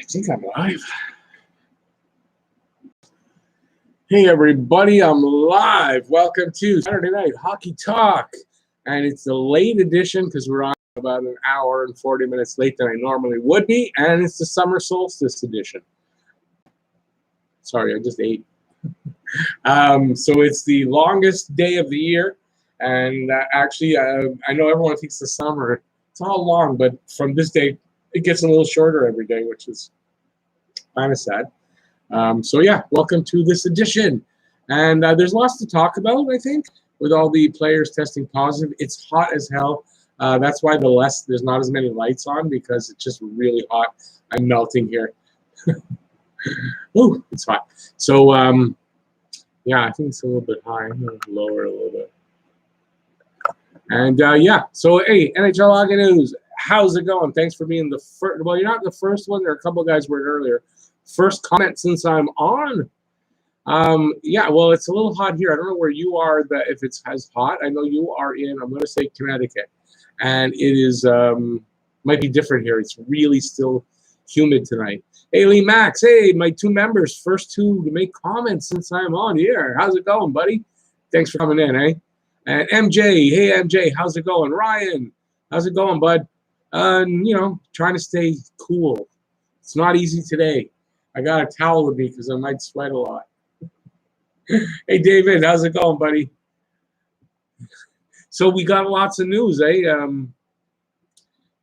think I'm live. Hey everybody, I'm live. Welcome to Saturday Night Hockey Talk. And it's the late edition because we're on about an hour and 40 minutes late than I normally would be. And it's the Summer Solstice edition. Sorry, I just ate. So it's the longest day of the year. And actually, I know everyone thinks the summer, it's all long, but from this day, it gets a little shorter every day, which is kind of sad. So yeah, welcome to this edition. And there's lots to talk about, I think, with all the players testing positive. It's hot as hell. That's why there's not as many lights on, because it's just really hot. I'm melting here. Ooh, it's hot. So yeah, I think it's a little bit high. I'm going to lower it a little bit. And yeah, so hey, NHL Hockey News, how's it going? Thanks for being the first. Well, you're not the first one. There are a couple of guys were earlier. First comment since I'm on. Yeah, well, it's a little hot here. I don't know where you are, if it's as hot. I know you are in, I'm going to say Connecticut. And it is, might be different here. It's really still humid tonight. Hey, Lee Max. Hey, my two members, first two to make comments since I'm on here. How's it going, buddy? Thanks for coming in, eh? And MJ. Hey, MJ. How's it going? Ryan. How's it going, bud? You know, trying to stay cool. It's not easy today. I got a towel with me because I might sweat a lot. Hey, David, how's it going, buddy? So we got lots of news, eh?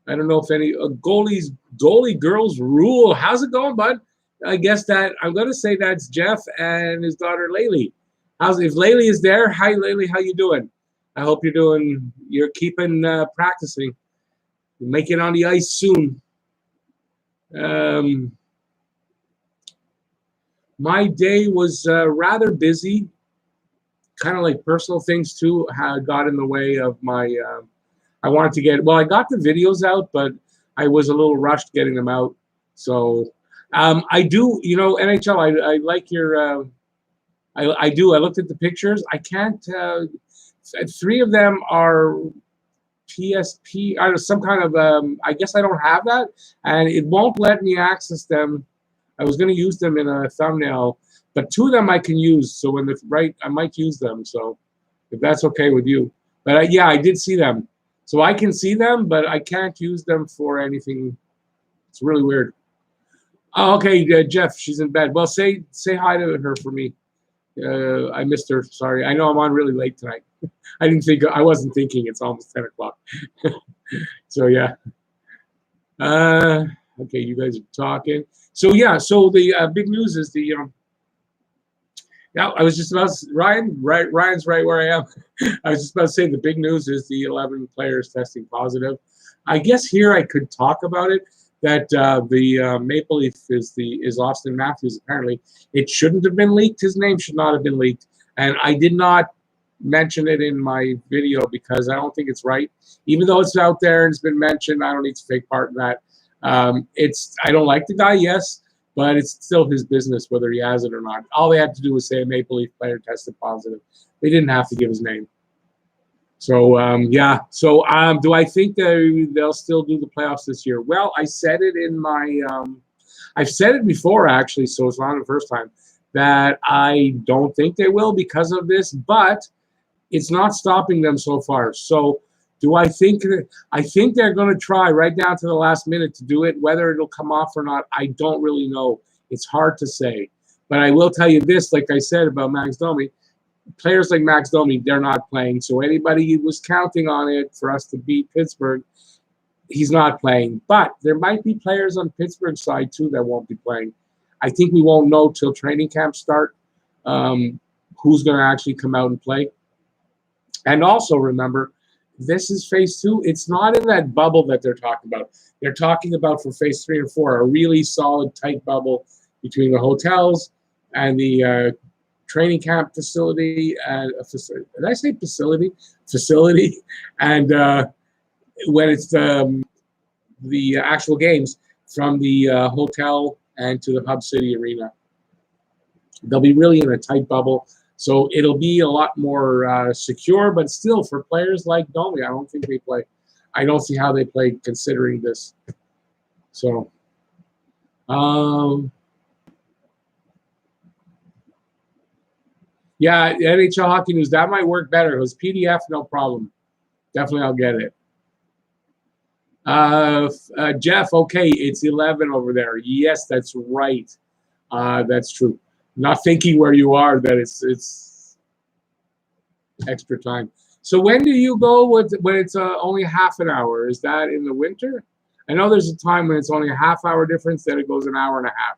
I don't know if any goalie girls rule. How's it going, bud? I guess that I'm going to say that's Jeff and his daughter Laylee. If Laylee is there, hi Laylee, how you doing? I hope you're keeping practicing. You'll make it on the ice soon. My day was rather busy. Kind of like personal things too got in the way of my. I wanted to I got the videos out, but I was a little rushed getting them out. So I do, NHL. I like your. I do. I looked at the pictures. I can't. 3 of them are PSP. Some kind of. I guess I don't have that, and it won't let me access them. I was going to use them in a thumbnail, but 2 of them I can use. So when I might use them. So if that's okay with you, but yeah, I did see them, so I can see them, but I can't use them for anything. It's really weird. Oh, okay, Jeff, she's in bed. Well, say hi to her for me. I missed her. Sorry. I know I'm on really late tonight. I wasn't thinking. It's almost 10 o'clock. So yeah. Okay, you guys are talking. So yeah, so the big news is yeah, I was just about Ryan's right where I am. I was just about to say the big news is the 11 players testing positive. I guess here I could talk about it. That the Maple Leaf is Austin Matthews. Apparently, it shouldn't have been leaked. His name should not have been leaked, and I did not mention it in my video because I don't think it's right. Even though it's out there and it's been mentioned, I don't need to take part in that. I don't like the guy, yes, but it's still his business whether he has it or not. All they had to do was say a Maple Leaf player tested positive. They didn't have to give his name. So yeah. So do I think they'll still do the playoffs this year? Well, I said it in my. I've said it before actually, so it's not the first time that I don't think they will because of this, but it's not stopping them so far. So. Do I think they're going to try right down to the last minute to do it? Whether it'll come off or not, I don't really know. It's hard to say. But I will tell you this, like I said about Max Domi, players like Max Domi, they're not playing. So anybody who was counting on it for us to beat Pittsburgh, he's not playing. But there might be players on Pittsburgh's side, too, that won't be playing. I think we won't know till training camp start who's going to actually come out and play. And also remember, this is phase 2. It's not in that bubble that they're talking about. They're talking about for phase 3 and 4, a really solid, tight bubble between the hotels and the training camp facility. Did I say facility? Facility. And when it's the actual games from the hotel and to the Hub City Arena. They'll be really in a tight bubble. So it'll be a lot more secure, but still for players like Domi, I don't think they play. I don't see how they play considering this. So Um, yeah, NHL Hockey News, that might work better. It was PDF, no problem. Definitely, I'll get it. Jeff, okay, it's 11 over there. Yes, that's right. That's true. Not thinking where you are that it's extra time. So when do you go when it's only half an hour? Is that in the winter? I know there's a time when it's only a half hour difference, then it goes an hour and a half.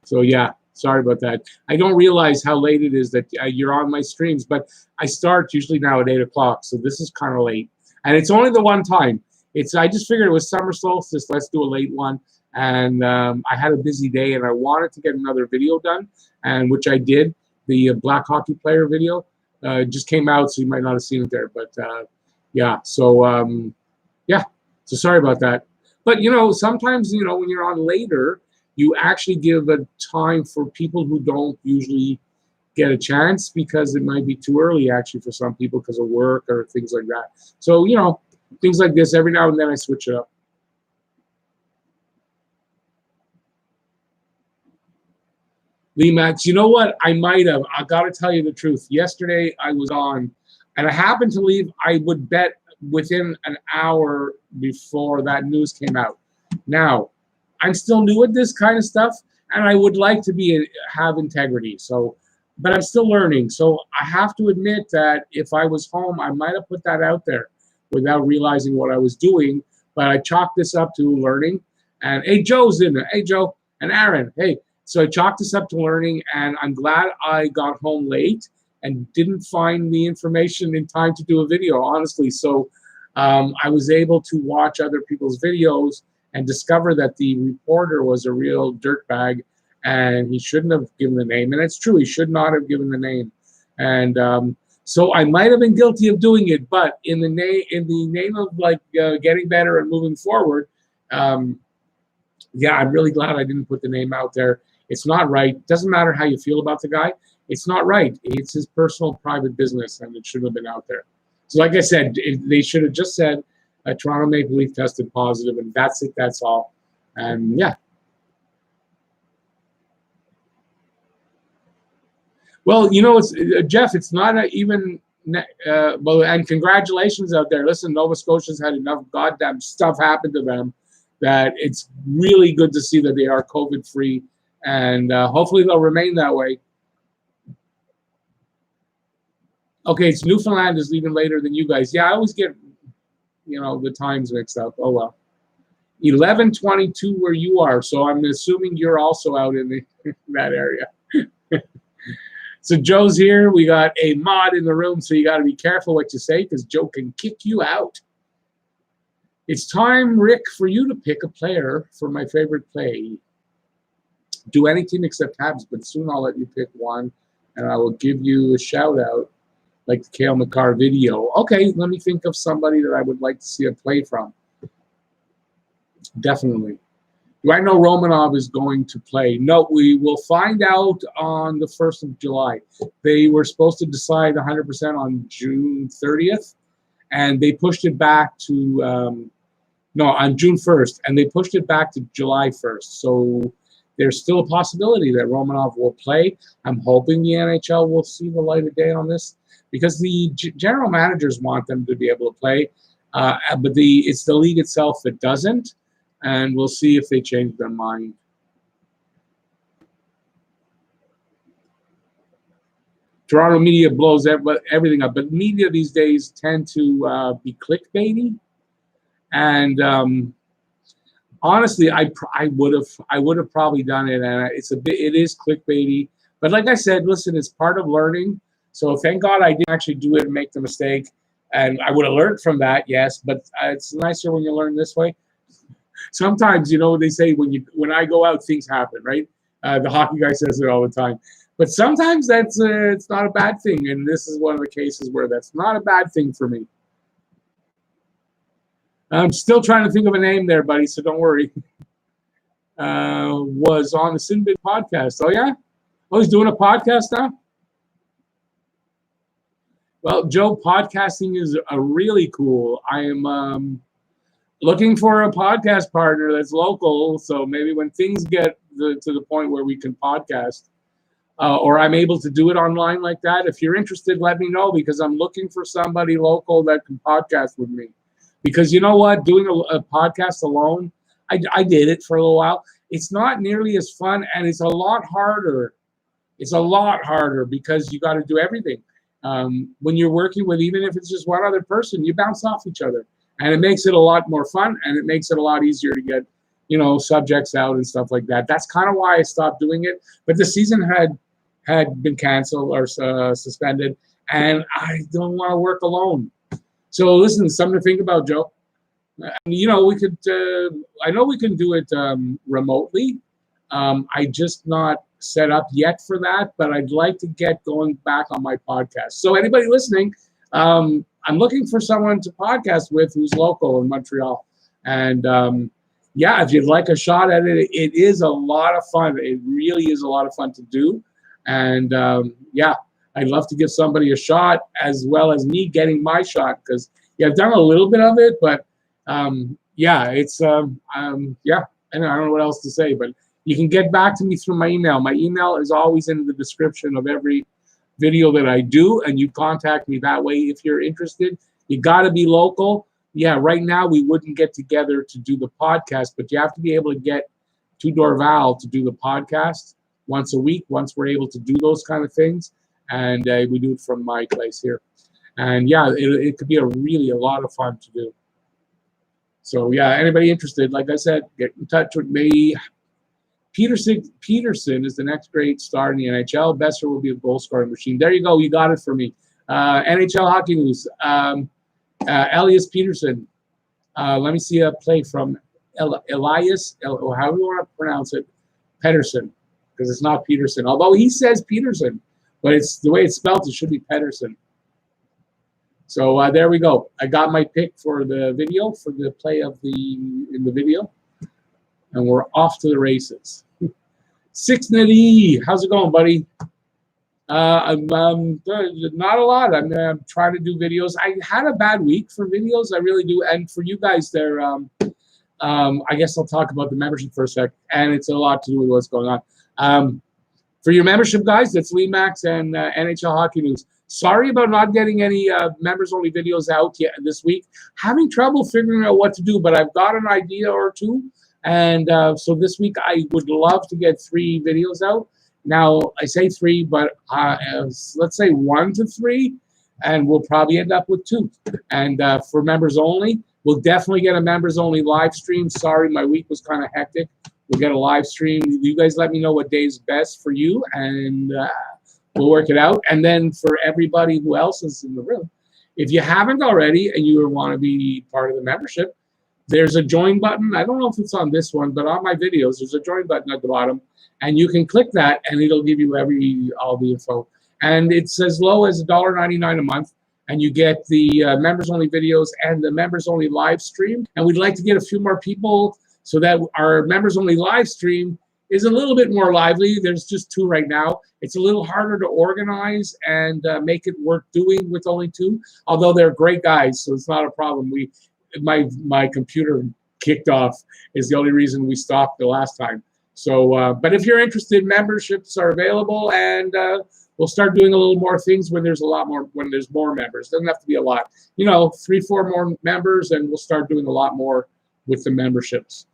So yeah, sorry about that. I don't realize how late it is that you're on my streams, but I start usually now at 8 o'clock, so this is kind of late. And it's only the one time. I just figured it was summer solstice. Let's do a late one. And I had a busy day, and I wanted to get another video done, and which I did. The black hockey player video just came out, so you might not have seen it there. But yeah, so yeah, so sorry about that. But sometimes when you're on later, you actually give a time for people who don't usually get a chance because it might be too early actually for some people because of work or things like that. So things like this, every now and then I switch it up. Lee Max, you know what? I might have. I got to tell you the truth. Yesterday I was on, and I happened to leave. I would bet within an hour before that news came out. Now, I'm still new at this kind of stuff, and I would like to have integrity. So, but I'm still learning. So I have to admit that if I was home, I might have put that out there without realizing what I was doing. But I chalked this up to learning. And hey, Joe's in there. Hey, Joe and Aaron. Hey. So I chalked this up to learning, and I'm glad I got home late and didn't find the information in time to do a video, honestly. So I was able to watch other people's videos and discover that the reporter was a real dirtbag, and he shouldn't have given the name. And it's true, he should not have given the name. And so I might have been guilty of doing it, but in the name of getting better and moving forward, yeah, I'm really glad I didn't put the name out there. It's not right. Doesn't matter how you feel about the guy. It's not right. It's his personal private business, and it shouldn't have been out there. So like I said, they should have just said Toronto Maple Leaf tested positive, and that's it. That's all. And yeah. Well, it's Jeff. It's not even. Well, and congratulations out there. Listen, Nova Scotia's had enough goddamn stuff happen to them that it's really good to see that they are COVID-free, and hopefully they'll remain that way. Okay, it's Newfoundland is leaving later than you guys. Yeah, I always get, the times mixed up. Oh, well. 11:22 where you are, so I'm assuming you're also out in that area. So Joe's here. We got a mod in the room, so you got to be careful what you say because Joe can kick you out. It's time, Rick, for you to pick a player for my favorite play. Do any team except Habs, but soon I'll let you pick one, and I will give you a shout-out like the Cale Makar video. Okay, let me think of somebody that I would like to see a play from. Definitely. Do I know Romanov is going to play? No, we will find out on the 1st of July. They were supposed to decide 100% on June 30th, and they pushed it back to on June 1st, and they pushed it back to July 1st. So there's still a possibility that Romanov will play. I'm hoping the NHL will see the light of day on this because the general managers want them to be able to play, but it's the league itself that doesn't, and we'll see if they change their mind. Toronto media blows everything up, but media these days tend to be clickbaity, and honestly, I would have probably done it, and it is clickbaity. But like I said, listen, it's part of learning. So thank God I didn't actually do it and make the mistake, and I would have learned from that, yes. But it's nicer when you learn this way. Sometimes, they say when I go out, things happen, right? The hockey guy says it all the time. But sometimes it's not a bad thing, and this is one of the cases where that's not a bad thing for me. I'm still trying to think of a name there, buddy, so don't worry. Was on the Sinbin podcast. Oh, yeah? Oh, he's doing a podcast now? Well, Joe, podcasting is really cool. I am looking for a podcast partner that's local, so maybe when things get to the point where we can podcast, or I'm able to do it online like that. If you're interested, let me know, because I'm looking for somebody local that can podcast with me. Because you know what, doing a podcast alone, I did it for a little while. It's not nearly as fun, and it's a lot harder. It's a lot harder because you got to do everything. When you're working with, even if it's just one other person, you bounce off each other, and it makes it a lot more fun, and it makes it a lot easier to get, subjects out and stuff like that. That's kind of why I stopped doing it. But the season had been canceled or suspended, and I don't want to work alone. So listen, something to think about, Joe. We could. I know we can do it remotely. I just not set up yet for that, but I'd like to get going back on my podcast. So anybody listening, I'm looking for someone to podcast with who's local in Montreal. And if you'd like a shot at it, it is a lot of fun. It really is a lot of fun to do. And I'd love to give somebody a shot, as well as me getting my shot, because I've done a little bit of it, but it's I don't know what else to say, but you can get back to me through my email. My email is always in the description of every video that I do, and you contact me that way if you're interested. You got to be local. Yeah, right now we wouldn't get together to do the podcast, but you have to be able to get to Dorval to do the podcast once a week, once we're able to do those kind of things. And we do it from my place here. And it could be a lot of fun to do. So anybody interested, like I said, get in touch with me. Peterson is the next great star in the NHL. Besser will be a goal scoring machine. There you go. You got it for me. NHL hockey news. Elias Peterson. Let me see a play from Elias. How do you want to pronounce it? Pedersen, because it's not Peterson. Although he says Peterson, but it's the way it's spelled. It should be Pedersen. So there we go. I got my pick for the video, for the play in the video. And we're off to the races. 6NetE, how's it going, buddy? I'm not a lot. I'm trying to do videos. I had a bad week for videos. I really do. And for you guys there, I guess I'll talk about the membership for a sec. And it's a lot to do with what's going on. For your membership guys, that's Lee Max and NHL Hockey News. Sorry about not getting any members-only videos out yet this week. Having trouble figuring out what to do, but I've got an idea or two. And so this week I would love to get 3 videos out. Now, I say 3, but let's say 1 to 3, and we'll probably end up with 2. And for members only, we'll definitely get a members only live stream. Sorry, my week was kind of hectic. We'll get a live stream. You guys let me know what day is best for you, and we'll work it out. And then for everybody who else is in the room, if you haven't already and you want to be part of the membership, there's a join button. I don't know if it's on this one, but on my videos, there's a join button at the bottom, and you can click that, and it'll give you all the info. And it's as low as $1.99 a month, and you get the members-only videos and the members-only live stream. And we'd like to get a few more people so that our members-only live stream is a little bit more lively. There's just 2 right now. It's a little harder to organize and make it worth doing with only 2, although they're great guys, so it's not a problem. My computer kicked off is the only reason we stopped the last time. So, but if you're interested, memberships are available, and we'll start doing a little more things when there's more members. Doesn't have to be a lot, 3-4 more members, and we'll start doing a lot more with the memberships.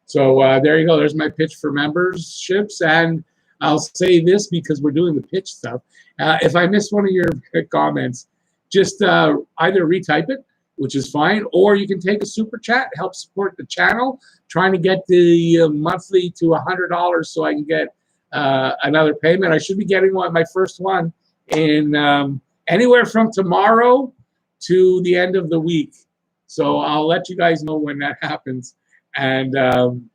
So there you go. There's my pitch for memberships, and I'll say this because we're doing the pitch stuff. If I miss one of your comments, just either retype it, which is fine, or you can take a super chat, help support the channel. Trying to get the monthly to $100 so I can get another payment. I should be getting my first one in anywhere from tomorrow to the end of the week. So I'll let you guys know when that happens. And I'm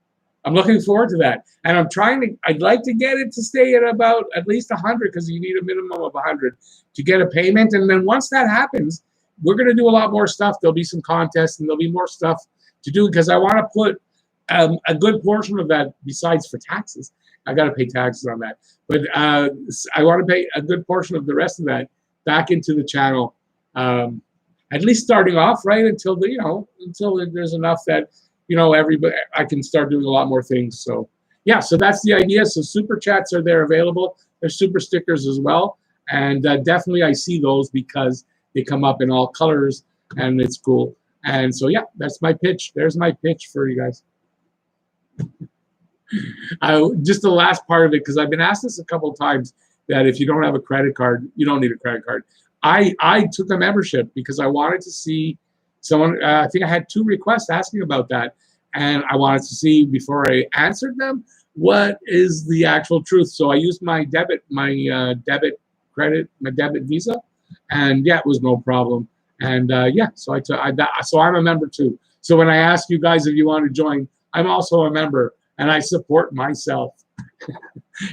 looking forward to that. And I'd like to get it to stay at least 100, because you need a minimum of 100 to get a payment. And then once that happens, we're going to do a lot more stuff. There'll be some contests, and there'll be more stuff to do, because I want to put a good portion of that, besides for taxes. I got to pay taxes on that. But I want to pay a good portion of the rest of that back into the channel, at least starting off, right, until there's enough that, everybody, I can start doing a lot more things. So, yeah, so that's the idea. So super chats are there available. There's super stickers as well. And definitely I see those because they come up in all colors and it's cool. And so, yeah, that's my pitch. There's my pitch for you guys. Just the last part of it, because I've been asked this a couple of times, that if you don't have a credit card, you don't need a credit card. I took a membership because I wanted to see someone. I think I had 2 requests asking about that, and I wanted to see before I answered them what is the actual truth. So I used my debit Visa, and yeah, it was no problem. And yeah, so so I'm a member too. So when I ask you guys if you want to join, I'm also a member, and I support myself.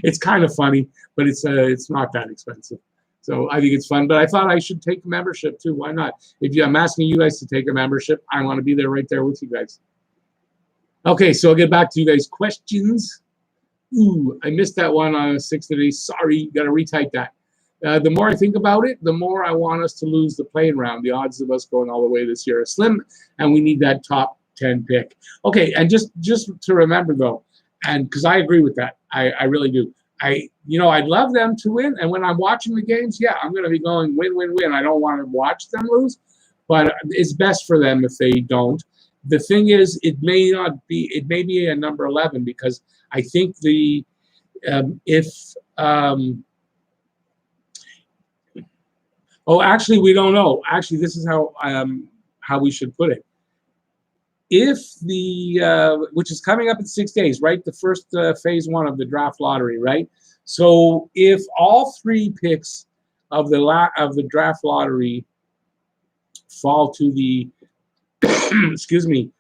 It's kind of funny, but it's not that expensive. So I think it's fun. But I thought I should take a membership too. Why not? I'm asking you guys to take a membership, I want to be there right there with you guys. Okay, so I'll get back to you guys. Questions? Ooh, I missed that one on 6 today. Sorry, got to retype that. The more I think about it, the more I want us to lose the playing round. The odds of us going all the way this year are slim, and we need that top 10 pick. Okay, and just to remember though, and because I agree with that, I really do. I'd love them to win, and when I'm watching the games, yeah, I'm going to be going win, win, win. I don't want to watch them lose, but it's best for them if they don't. The thing is, it may be a number 11 because I think actually, we don't know. Actually, this is how we should put it. If which is coming up in 6 days, right? The first phase 1 of the draft lottery, right? So if all 3 picks of the draft lottery fall to the excuse me,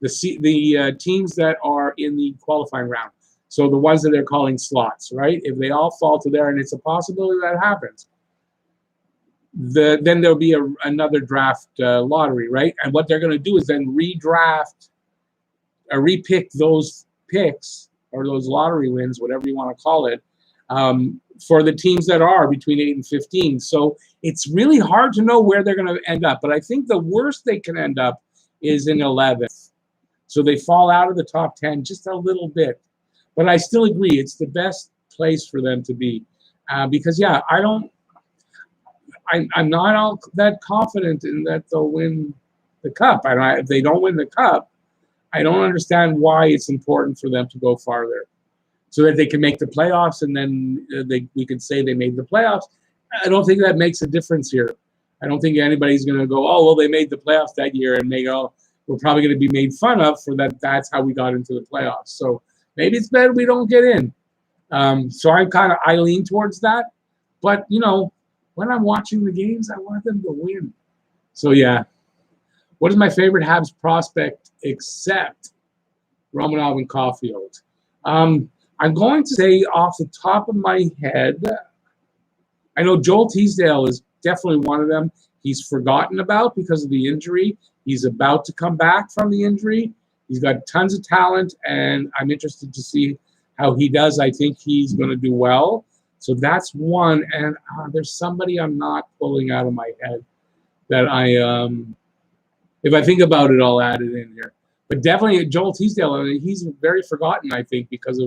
the teams that are in the qualifying round, so the ones that they're calling slots, right? If they all fall to there, and it's a possibility that happens, then there'll be another draft lottery, right? And what they're going to do is then redraft or repick those picks or those lottery wins, whatever you want to call it, for the teams that are between 8 and 15. So it's really hard to know where they're going to end up. But I think the worst they can end up is in 11th. So they fall out of the top 10 just a little bit. But I still agree it's the best place for them to be because, yeah, I'm not all that confident in that they'll win the cup. If they don't win the cup, I don't understand why it's important for them to go farther, so that they can make the playoffs, and then we can say they made the playoffs. I don't think that makes a difference here. I don't think anybody's going to go, oh, well, they made the playoffs that year, and they go, we're probably going to be made fun of for that. That's how we got into the playoffs. So maybe it's better we don't get in. So I lean towards that. But, when I'm watching the games, I want them to win. So, yeah. What is my favorite Habs prospect except Romanov and Caulfield? I'm going to say off the top of my head, I know Joel Teasdale is definitely one of them. He's forgotten about because of the injury. He's about to come back from the injury. He's got tons of talent, and I'm interested to see how he does. I think he's going to do well. So that's one. And there's somebody I'm not pulling out of my head that if I think about it, I'll add it in here. But definitely Joel Teasdale, he's very forgotten, I think, because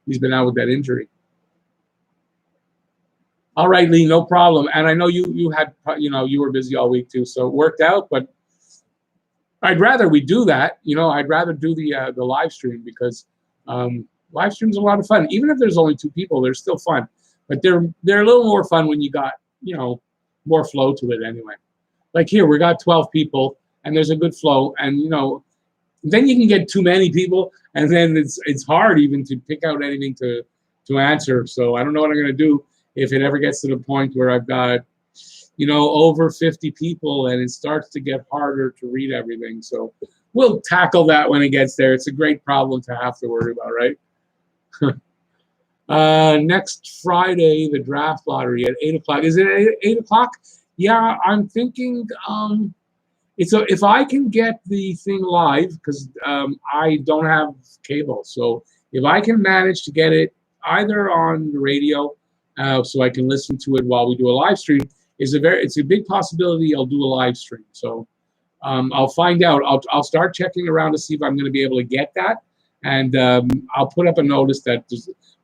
he's been out with that injury. All right, Lee, no problem. And I know you were busy all week too, so it worked out. But I'd rather we do that. I'd rather do the live stream because live stream's a lot of fun. Even if there's only 2 people, they're still fun. But they're a little more fun when you got more flow to it anyway. Like here, we got 12 people, and there's a good flow, and then you can get too many people, and then it's hard even to pick out anything to answer. So I don't know what I'm going to do if it ever gets to the point where I've got over 50 people, and it starts to get harder to read everything. So we'll tackle that when it gets there. It's a great problem to have to worry about, right? Next Friday, the draft lottery at 8 o'clock. Is it 8 o'clock? Yeah, I'm thinking if I can get the thing live, because I don't have cable. So if I can manage to get it either on the radio so I can listen to it while we do a live stream, it's a big possibility I'll do a live stream. So I'll find out. I'll start checking around to see if I'm going to be able to get that. And I'll put up a notice that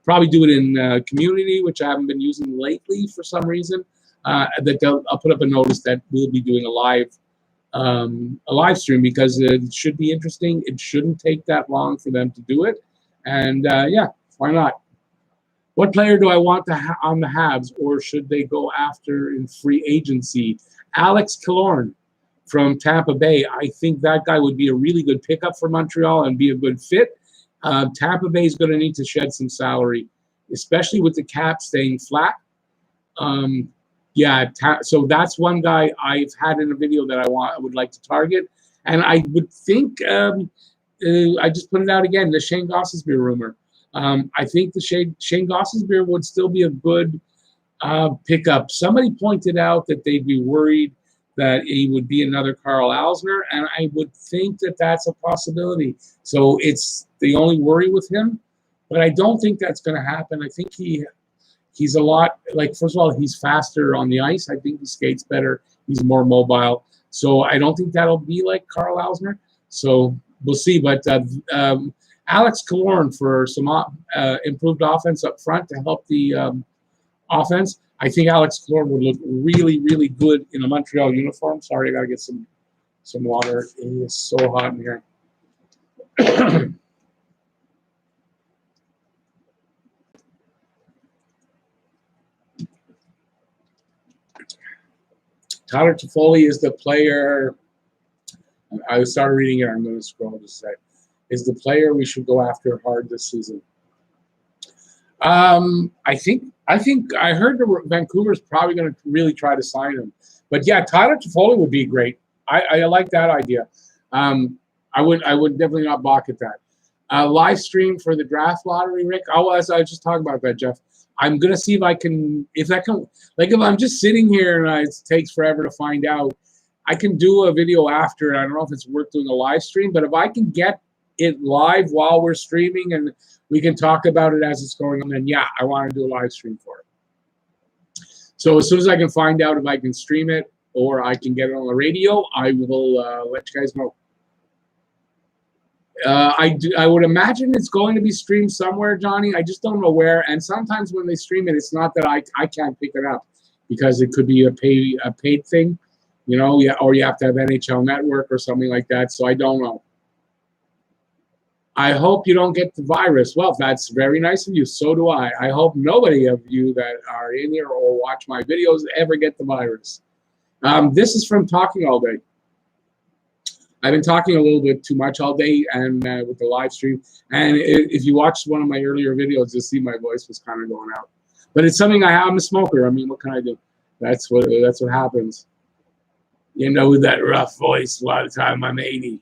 probably do it in community, which I haven't been using lately for some reason. I'll put up a notice that we'll be doing a live stream because it should be interesting. It shouldn't take that long for them to do it, and yeah, why not? What player do I want on the Habs, or should they go after in free agency? Alex Killorn from Tampa Bay. I think that guy would be a really good pickup for Montreal and be a good fit. Tampa Bay is going to need to shed some salary, especially with the cap staying flat. Yeah, so that's one guy I've had in a video that I would like to target, and I would think I just put it out again, the Shane Gossesbeer rumor. I think the Shane Gossesbeer would still be a good pickup. Somebody pointed out that they'd be worried that he would be another Carl Alsner, and I would think that that's a possibility. So it's the only worry with him, but I don't think that's going to happen. I think he's a lot, like, first of all, he's faster on the ice. I think he skates better. He's more mobile. So I don't think that'll be like Carl Alsner. So we'll see. But Alex Killorn for some improved offense up front to help the offense. I think Alex Killorn would look really, really good in a Montreal uniform. Sorry, I got to get some water. It is so hot in here. Tyler Toffoli is the player. I started reading it. I'm going to scroll just a sec. Is the player we should go after hard this season? I think I heard that Vancouver's probably going to really try to sign him. But yeah, Tyler Toffoli would be great. I like that idea. I would definitely not balk at that. Live stream for the draft lottery, Rick. Oh, as I was just talking about that, Jeff. I'm gonna see if I'm just sitting here and it takes forever to find out, I can do a video after. I don't know if it's worth doing a live stream, but if I can get it live while we're streaming and we can talk about it as it's going on, then yeah, I want to do a live stream for it. So as soon as I can find out if I can stream it or I can get it on the radio, I will let you guys know. I would imagine it's going to be streamed somewhere, Johnny. I just don't know where. And sometimes when they stream it, it's not that I can't pick it up because it could be a paid thing, you know, or you have to have NHL Network or something like that. So I don't know. I hope you don't get the virus. Well, that's very nice of you. So do I. I hope nobody of you that are in here or watch my videos ever get the virus. This is from Talking All Day. I've been talking a little bit too much all day and with the live stream. And if you watched one of my earlier videos, you'll see my voice was kind of going out. But it's something I'm a smoker. I mean, what can I do? That's what happens. You know that rough voice. A lot of time I'm 80.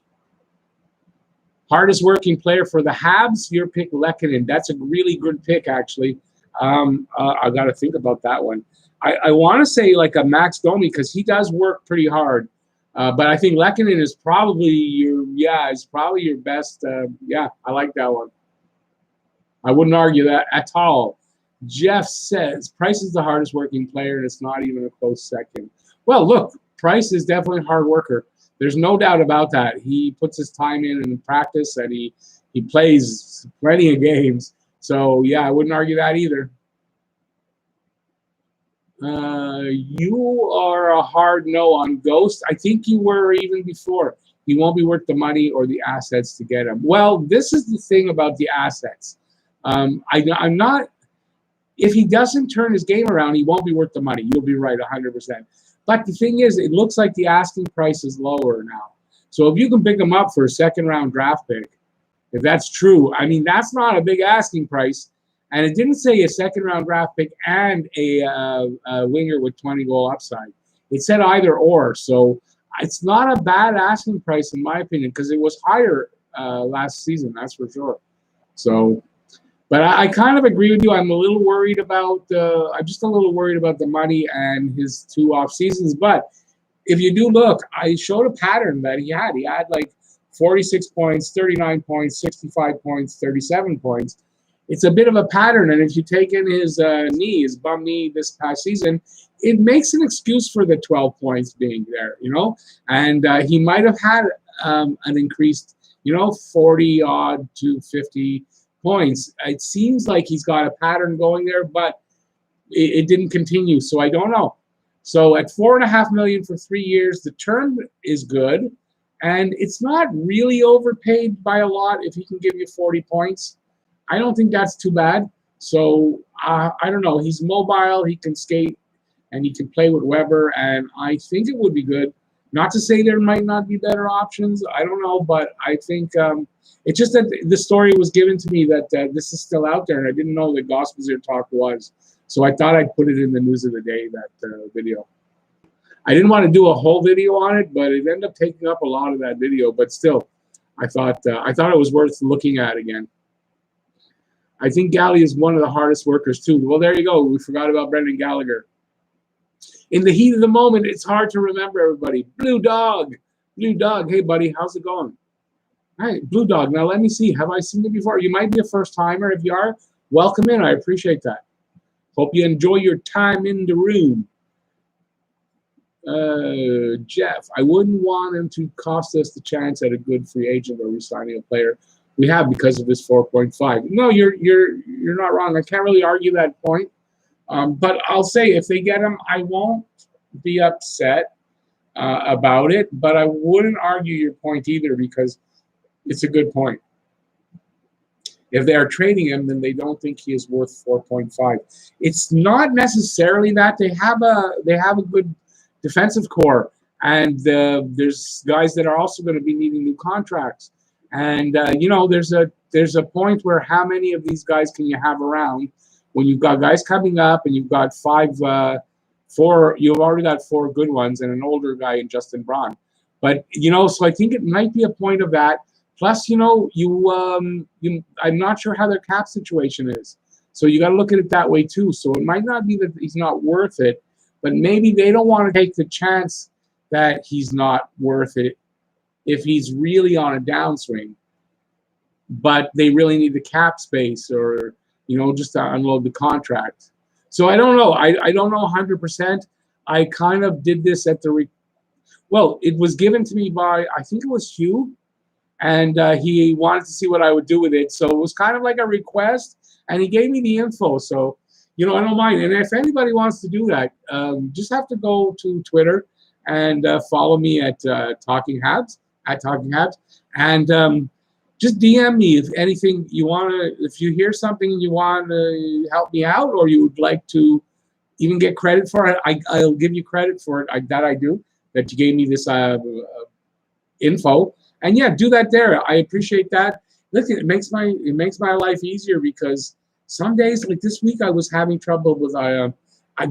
Hardest working player for the Habs, your pick, Lehkonen. That's a really good pick, actually. I got to think about that one. I want to say like a Max Domi because he does work pretty hard. But I think Lehkonen is probably your best. Yeah, I like that one. I wouldn't argue that at all. Jeff says Price is the hardest working player, and it's not even a close second. Well, look, Price is definitely a hard worker. There's no doubt about that. He puts his time in practice, and he plays plenty of games. So yeah, I wouldn't argue that either. You are a hard no on Ghost. I think you were even before. He won't be worth the money or the assets to get him. Well, this is the thing about the assets. I'm not. If he doesn't turn his game around, he won't be worth the money. You'll be right, 100%. But the thing is, it looks like the asking price is lower now. So if you can pick him up for a second-round draft pick, if that's true, I mean, that's not a big asking price. And it didn't say a second-round draft pick and a winger with 20-goal upside. It said either or. So it's not a bad asking price, in my opinion, because it was higher last season, that's for sure. So, but I kind of agree with you. I'm a little worried about I'm just a little worried about the money and his 2 off seasons. But if you do look, I showed a pattern that he had. He had like 46 points, 39 points, 65 points, 37 points. It's a bit of a pattern, and if you take in his bum knee this past season, it makes an excuse for the 12 points being there, you know? And he might have had an increased 40 odd to 50 points. It seems like he's got a pattern going there, but it didn't continue, so I don't know. So at $4.5 million for 3 years, the term is good, and it's not really overpaid by a lot if he can give you 40 points. I don't think that's too bad. So I don't know. He's mobile, he can skate, and he can play with Weber, and I think it would be good. Not to say there might not be better options. I don't know, but I think it's just that the story was given to me that this is still out there, and I didn't know that Gospel Zero Talk was. So I thought I'd put it in the news of the day, that video. I didn't want to do a whole video on it, but it ended up taking up a lot of that video. But still, I thought it was worth looking at again. I think Galley is one of the hardest workers too. Well, there you go. We forgot about Brendan Gallagher. In the heat of the moment, it's hard to remember everybody. Blue Dog. Hey, buddy, how's it going? Hi, Blue Dog. Now, let me see. Have I seen you before? You might be a first-timer. If you are, welcome in. I appreciate that. Hope you enjoy your time in the room. Jeff, I wouldn't want him to cost us the chance at a good free agent or re-signing a player we have because of this 4.5. No, you're not wrong. I can't really argue that point. But I'll say if they get him, I won't be upset about it. But I wouldn't argue your point either because it's a good point. If they are trading him, then they don't think he is worth 4.5. It's not necessarily that they have a good defensive core, and there's guys that are also going to be needing new contracts. And there's a point where how many of these guys can you have around when you've got guys coming up and you've got four, you've already got 4 good ones and an older guy in Justin Braun. But so I think it might be a point of that. Plus, I'm not sure how their cap situation is. So you got to look at it that way too. So it might not be that he's not worth it, but maybe they don't want to take the chance that he's not worth it if he's really on a downswing. But they really need the cap space or, just to unload the contract. So I don't know. I don't know 100%. I kind of did this at it was given to me by, I think it was Hugh. And he wanted to see what I would do with it. So it was kind of like a request, and he gave me the info. So, I don't mind. And if anybody wants to do that, just have to go to Twitter and follow me at Talking Habs, and just DM me if anything you want to, if you hear something and you want to help me out or you would like to even get credit for it, I'll give you credit for it. That you gave me this info. And yeah, do that there. I appreciate that. Listen, it makes my life easier because some days, like this week, I was having trouble with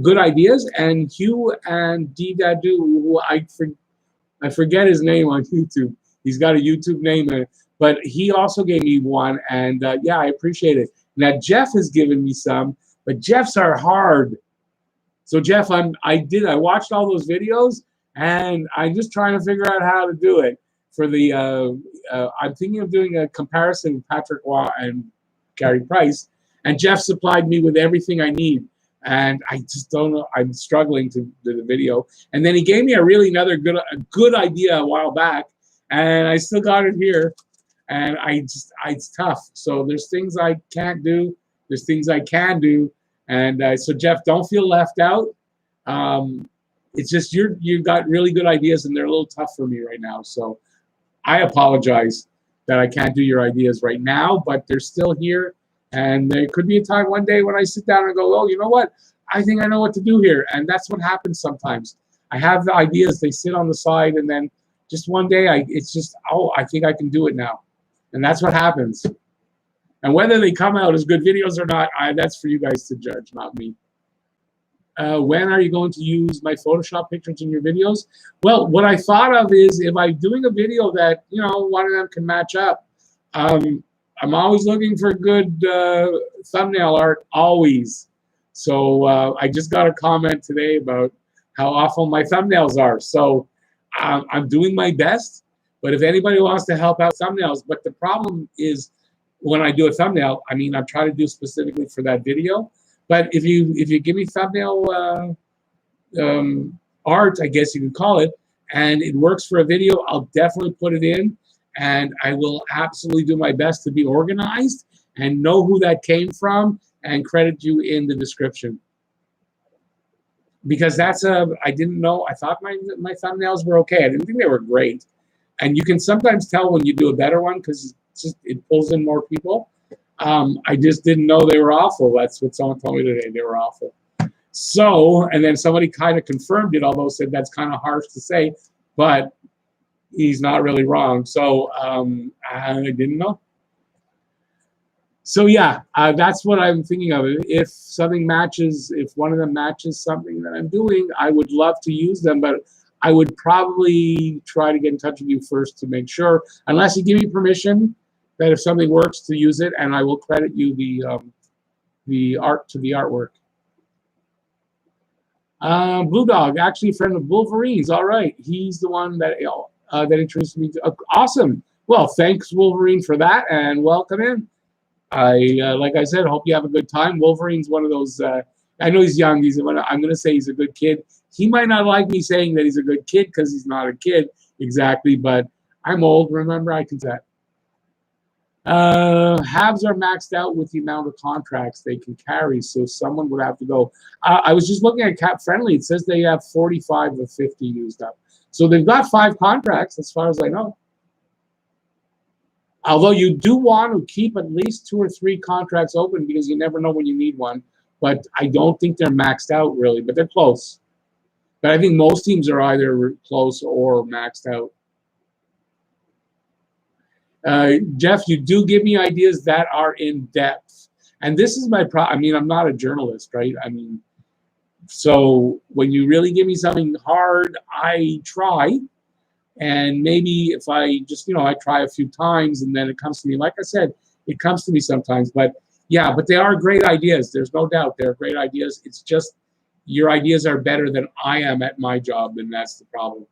good ideas. And Hugh and D Dadu, who I forget his name on YouTube. He's got a YouTube name, but he also gave me one. And yeah, I appreciate it. Now Jeff has given me some, but Jeff's are hard. So Jeff, I watched all those videos, and I'm just trying to figure out how to do it. For the, I'm thinking of doing a comparison with Patrick Waugh and Carey Price, and Jeff supplied me with everything I need, and I just don't know. I'm struggling to do the video, and then he gave me another good idea a while back, and I still got it here, and it's tough. So there's things I can't do, there's things I can do, and so Jeff, don't feel left out. It's just you've got really good ideas, and they're a little tough for me right now. So I apologize that I can't do your ideas right now, but they're still here. And there could be a time one day when I sit down and go, oh, you know what? I think I know what to do here. And that's what happens sometimes. I have the ideas, they sit on the side, and then just one day I think I can do it now. And that's what happens. And whether they come out as good videos or not, that's for you guys to judge, not me. When are you going to use my Photoshop pictures in your videos? Well, what I thought of is if I'm doing a video that, one of them can match up, I'm always looking for good thumbnail art, always. So I just got a comment today about how awful my thumbnails are. So I'm doing my best, but if anybody wants to help out thumbnails, but the problem is when I do a thumbnail, I'm trying to do specifically for that video. But if you give me thumbnail art, I guess you could call it, and it works for a video, I'll definitely put it in. and I will absolutely do my best to be organized and know who that came from and credit you in the description. Because I didn't know, I thought my thumbnails were okay. I didn't think they were great. And you can sometimes tell when you do a better one because it pulls in more people. I just didn't know they were awful. That's what someone told me today. They were awful. So, and then somebody kind of confirmed it, although said that's kind of harsh to say, but he's not really wrong. So I didn't know. So yeah, that's what I'm thinking of. If something matches, if one of them matches something that I'm doing, I would love to use them, but I would probably try to get in touch with you first to make sure, unless you give me permission that if something works to use it, and I will credit you the artwork. Blue Dog, actually a friend of Wolverine's. All right, he's the one that that introduced me to. Awesome. Well, thanks Wolverine for that, and welcome in. Like I said, hope you have a good time. Wolverine's one of those. I know he's young. I'm going to say he's a good kid. He might not like me saying that he's a good kid because he's not a kid exactly, but I'm old. Remember, I can say that. Habs are maxed out with the amount of contracts they can carry, so someone would have to go. I was just looking at Cap Friendly. It says they have 45 of 50 used up. So they've got 5 contracts, as far as I know. Although you do want to keep at least 2 or 3 contracts open because you never know when you need one. But I don't think they're maxed out, really, but they're close. But I think most teams are either close or maxed out. Jeff, you do give me ideas that are in depth. And this is my problem. I mean, I'm not a journalist, right? I mean, so when you really give me something hard, I try. And maybe if I just, I try a few times and then it comes to me. Like I said, it comes to me sometimes. But yeah, but they are great ideas. There's no doubt they're great ideas. It's just your ideas are better than I am at my job, and that's the problem.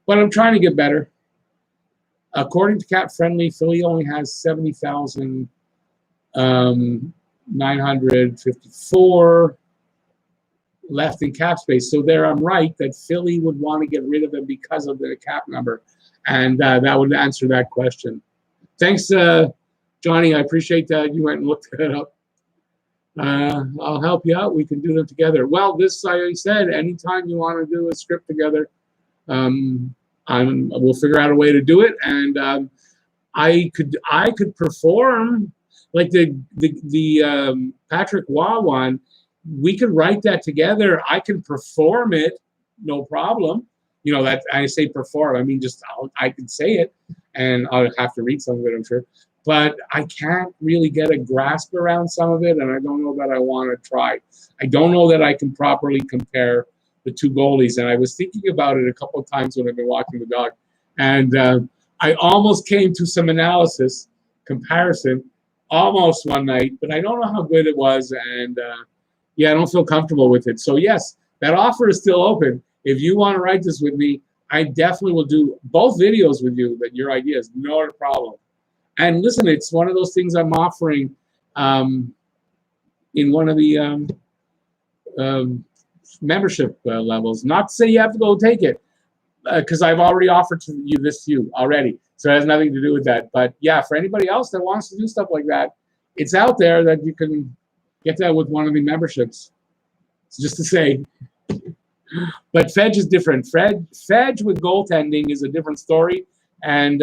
But I'm trying to get better. According to Cap Friendly, Philly only has 70,954 left in cap space. So there I'm right that Philly would want to get rid of him because of the cap number. And that would answer that question. Thanks, Johnny. I appreciate that you went and looked that up. I'll help you out. We can do them together. Well, this, I said, anytime you want to do a script together, we'll figure out a way to do it, and I could perform like the Patrick Waugh one. We could write that together. I can perform it, no problem. That I say perform. I mean, just I can say it, and I'll have to read some of it, I'm sure. But I can't really get a grasp around some of it, and I don't know that I want to try. I don't know that I can properly compare the 2 goalies, and I was thinking about it a couple of times when I've been walking the dog, and I almost came to some comparison, almost one night, but I don't know how good it was, and yeah, I don't feel comfortable with it. So yes, that offer is still open. If you want to write this with me, I definitely will do both videos with you, but your idea is not a problem. And listen, it's one of those things I'm offering in one of the membership levels. Not to say you have to go take it, because I've already offered to you already. So it has nothing to do with that. But yeah, for anybody else that wants to do stuff like that, it's out there that you can get that with one of the memberships. So just to say. But Fedge is different. Fedge with goaltending is a different story. And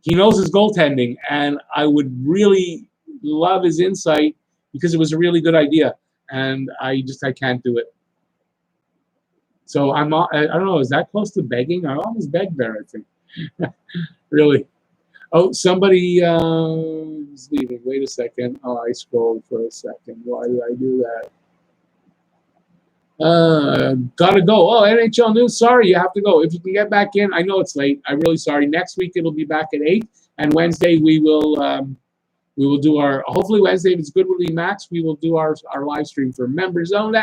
he knows his goaltending. And I would really love his insight because it was a really good idea. And I can't do it. So I don't know, is that close to begging? I almost begged there, I think. Really. Oh, somebody is leaving. Wait a second. Oh, I scrolled for a second. Why did I do that? Gotta go. Oh, NHL news. Sorry, you have to go. If you can get back in, I know it's late. I'm really sorry. Next week it'll be back at 8, and Wednesday we will do our. Hopefully Wednesday, if it's good with me, Max, we will do our live stream for members only.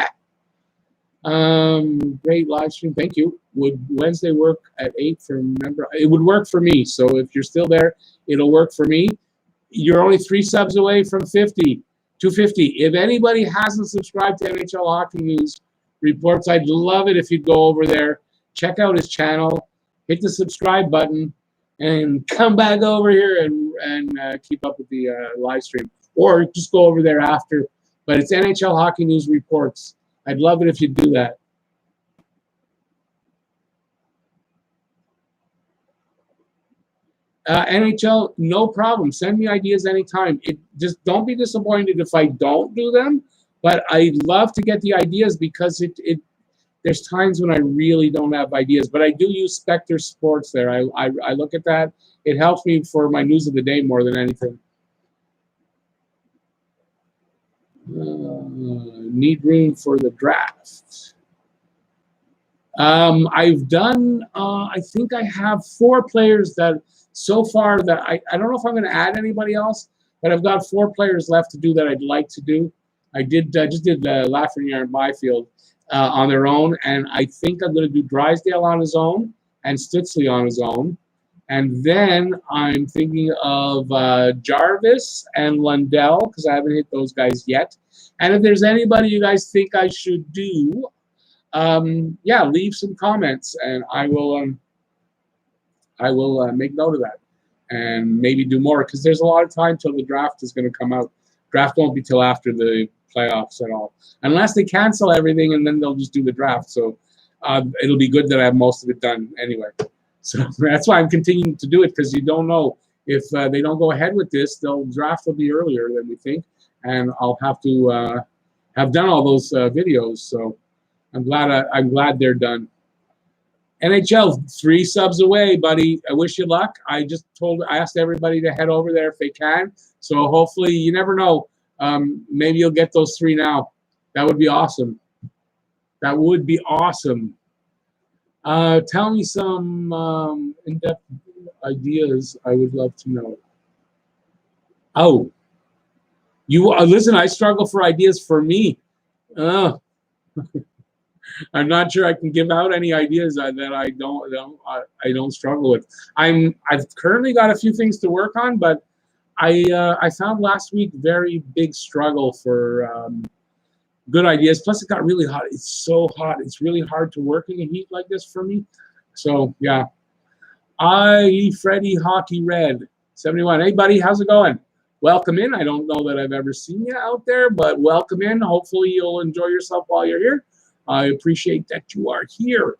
Great live stream. Thank you. Would Wednesday work at 8 for member? It would work for me. So if you're still there, it'll work for me. You're only 3 subs away from 50 to 50. If anybody hasn't subscribed to NHL Hockey News Reports, I'd love it if you'd go over there, check out his channel, hit the subscribe button, and come back over here and keep up with the live stream, or just go over there after. But it's NHL Hockey News Reports. I'd love it if you do that. NHL, no problem. Send me ideas anytime. Just don't be disappointed if I don't do them. But I love to get the ideas because there's times when I really don't have ideas. But I do use Spectre Sports there. I look at that. It helps me for my news of the day more than anything. Need room for the draft. I've done, I think I have 4 players that so far that I don't know if I'm going to add anybody else, but I've got 4 players left to do that I'd like to do. I just did Lafreniere and Byfield on their own, and I think I'm going to do Drysdale on his own and Stützle on his own. And then I'm thinking of Jarvis and Lundell, because I haven't hit those guys yet. And if there's anybody you guys think I should do, yeah, leave some comments, and I will make note of that and maybe do more, because there's a lot of time till the draft is going to come out. Draft won't be till after the playoffs at all, unless they cancel everything and then they'll just do the draft. So it'll be good that I have most of it done anyway. So that's why I'm continuing to do it, because you don't know if they don't go ahead with this, the draft will be earlier than we think, and I'll have to have done all those videos. So I'm glad they're done. NHL, 3 subs away, buddy. I wish you luck. I asked everybody to head over there if they can. So hopefully, you never know. Maybe you'll get those 3 now. That would be awesome. That would be awesome. Tell me some in-depth ideas. I would love to know. Oh, you listen. I struggle for ideas for me. I'm not sure I can give out any ideas that I don't struggle with. I've currently got a few things to work on, but I found last week very big struggle for good ideas. Plus, it got really hot. It's so hot. It's really hard to work in the heat like this for me. So yeah, Freddie Hockey Red 71. Hey buddy, how's it going? Welcome in. I don't know that I've ever seen you out there, but welcome in. Hopefully you'll enjoy yourself while you're here. I appreciate that you are here.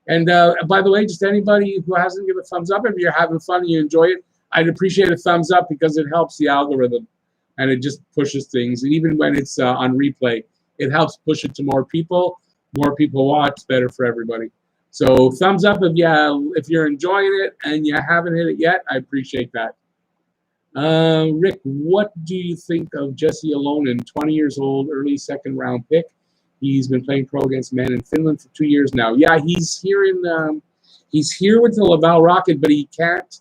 And by the way, just anybody who hasn't given a thumbs up, if you're having fun and you enjoy it, I'd appreciate a thumbs up, because it helps the algorithm and it just pushes things. And even when it's on replay, it helps push it to more people. More people watch, better for everybody. So thumbs up if you're enjoying it and you haven't hit it yet. I appreciate that. Rick, what do you think of Jesse Alonen, 20 years old, early 2nd round pick? He's been playing pro against men in Finland for 2 years now. Yeah, he's here with the Laval Rocket, but he can't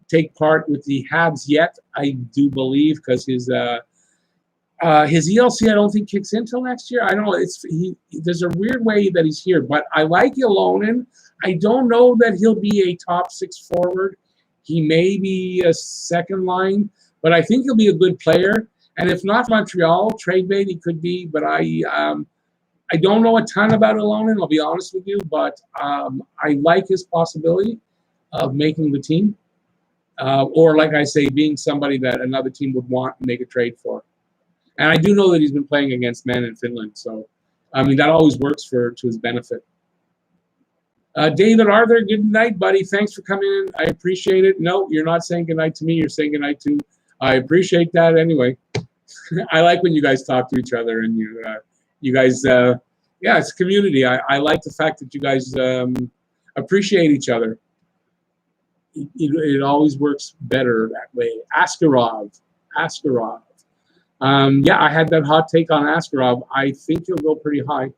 take part with the Habs yet, I do believe, because his ELC I don't think kicks in till next year. I don't know. There's a weird way that he's here, but I like Alonen. I don't know that he'll be a top 6 forward. He may be a second line, but I think he'll be a good player. And if not Montreal, trade bait he could be, but I don't know a ton about Alonen, I'll be honest with you, but I like his possibility of making the team. Or, like I say, being somebody that another team would want and make a trade for. And I do know that he's been playing against men in Finland. So, I mean, that always works to his benefit. David Arthur, good night, buddy. Thanks for coming in. I appreciate it. No, you're not saying good night to me. You're saying good night to. I appreciate that anyway. I like when you guys talk to each other and you guys, yeah, it's a community. I like the fact that you guys appreciate each other. It always works better that way. Askarov. Yeah, I had that hot take on Askarov. I think he'll go pretty high.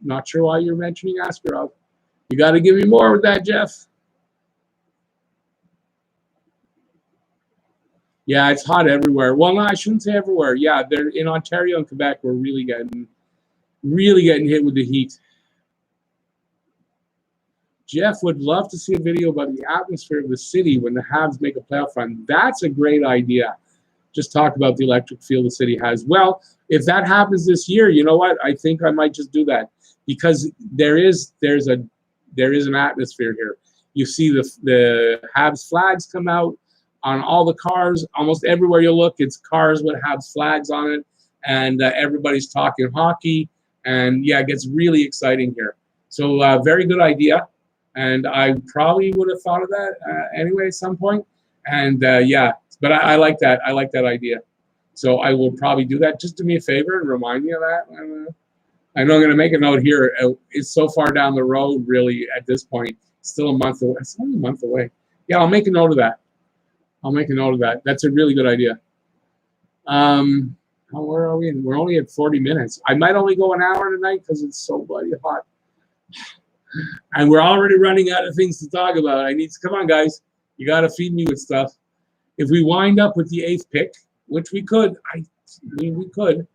Not sure why you're mentioning Askarov. You got to give me more with that, Jeff. Yeah, it's hot everywhere. Well, no, I shouldn't say everywhere. Yeah, they're in Ontario and Quebec. We're really getting hit with the heat. Jeff would love to see a video about the atmosphere of the city when the Habs make a playoff run. That's a great idea. Just talk about the electric feel the city has. Well, if that happens this year, you know what? I think I might just do that, because there's an atmosphere here. You see the Habs flags come out on all the cars. Almost everywhere you look, it's cars with Habs flags on it, and everybody's talking hockey. And yeah, it gets really exciting here. So very good idea, and I probably would have thought of that anyway at some point. And yeah, but I like that. I like that idea. So I will probably do that. Just do me a favor and remind me of that. I know I'm going to make a note here. It's so far down the road, really, at this point. It's still a month away. It's only a month away. Yeah, I'll make a note of that. I'll make a note of that. That's a really good idea. Where are we? We're only at 40 minutes. I might only go an hour tonight because it's so bloody hot. And we're already running out of things to talk about. Come on, guys. You got to feed me with stuff. If we wind up with the 8th pick, which we could, we could.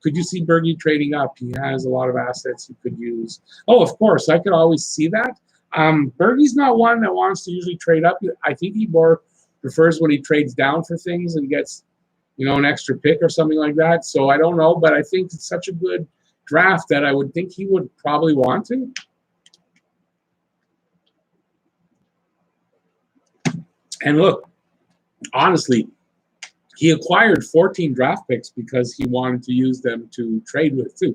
Could you see Bergie trading up? He has a lot of assets he could use. Oh, of course. I could always see that. Bergie's not one that wants to usually trade up. I think he more prefers when he trades down for things and gets, an extra pick or something like that. So I don't know, but I think it's such a good draft that I would think he would probably want to. And look, honestly, he acquired 14 draft picks because he wanted to use them to trade with too.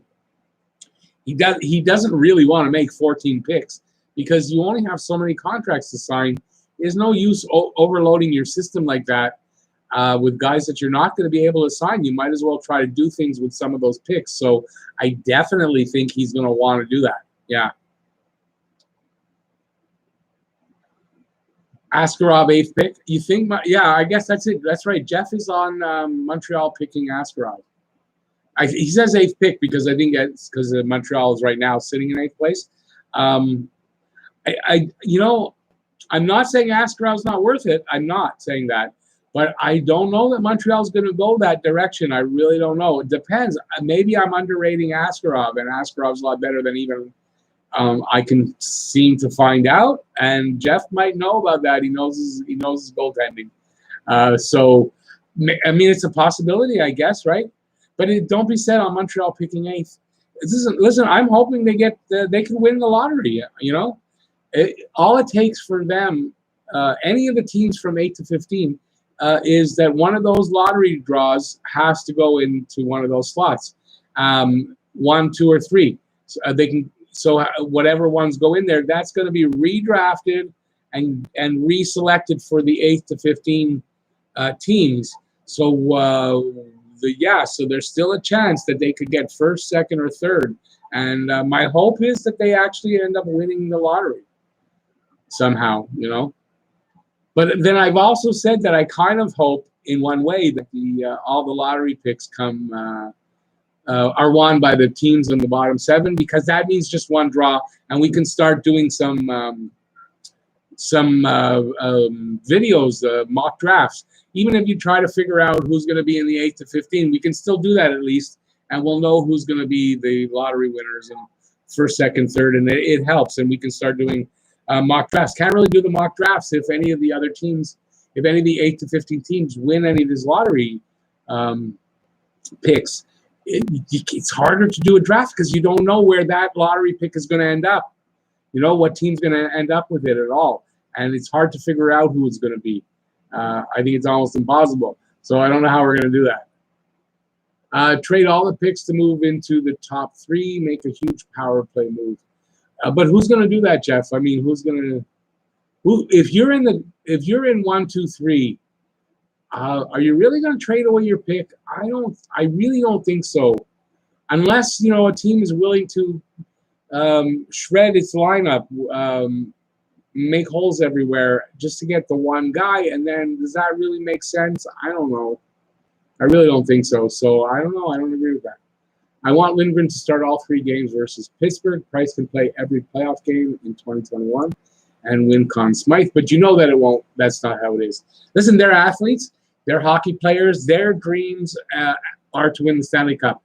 He doesn't really want to make 14 picks because you only have so many contracts to sign. There's no use overloading your system like that with guys that you're not going to be able to sign. You might as well try to do things with some of those picks. So I definitely think he's going to want to do that. Yeah. Askarov 8th pick. You think? Yeah, I guess that's it. That's right. Jeff is on Montreal picking Askarov. He says 8th pick because I think it's because Montreal is right now sitting in 8th place. I'm not saying Askarov's not worth it. I'm not saying that. But I don't know that Montreal's going to go that direction. I really don't know. It depends. Maybe I'm underrating Askarov, and Askarov's a lot better than even I can seem to find out. And Jeff might know about that. He knows his goaltending. So, I mean, it's a possibility, I guess, right? But don't be set on Montreal picking 8th. Listen, I'm hoping they can win the lottery. All it takes for them, any of the teams from 8 to 15, is that one of those lottery draws has to go into one of those slots, 1, 2, or 3. So whatever ones go in there, that's going to be redrafted and reselected for the 8 to 15 teams. So so there's still a chance that they could get first, second, or third. And my hope is that they actually end up winning the lottery somehow, But then I've also said that I kind of hope in one way that all the lottery picks are won by the teams in the bottom 7, because that means just one draw, and we can start doing some videos, mock drafts. Even if you try to figure out who's going to be in the 8 to 15, we can still do that at least, and we'll know who's going to be the lottery winners in first, second, third, and it helps, and we can start doing mock drafts. Can't really do the mock drafts if any of the other teams, if any of the 8 to 15 teams win any of these lottery picks. It's harder to do a draft because you don't know where that lottery pick is going to end up. What team's going to end up with it at all. And it's hard to figure out who it's going to be. I think it's almost impossible. So I don't know how we're going to do that. Trade all the picks to move into the top 3, make a huge power play move. But who's going to do that, Jeff? I mean, if you're in 1, 2, 3, are you really going to trade away your pick? I really don't think so. Unless, a team is willing to shred its lineup, make holes everywhere just to get the one guy. And then does that really make sense? I don't know. I really don't think so. So I don't know. I don't agree with that. I want Lindgren to start all 3 games versus Pittsburgh. Price can play every playoff game in 2021 and win Conn Smythe. But you know that it won't. That's not how it is. Listen, they're athletes. They're hockey players. Their dreams are to win the Stanley Cup.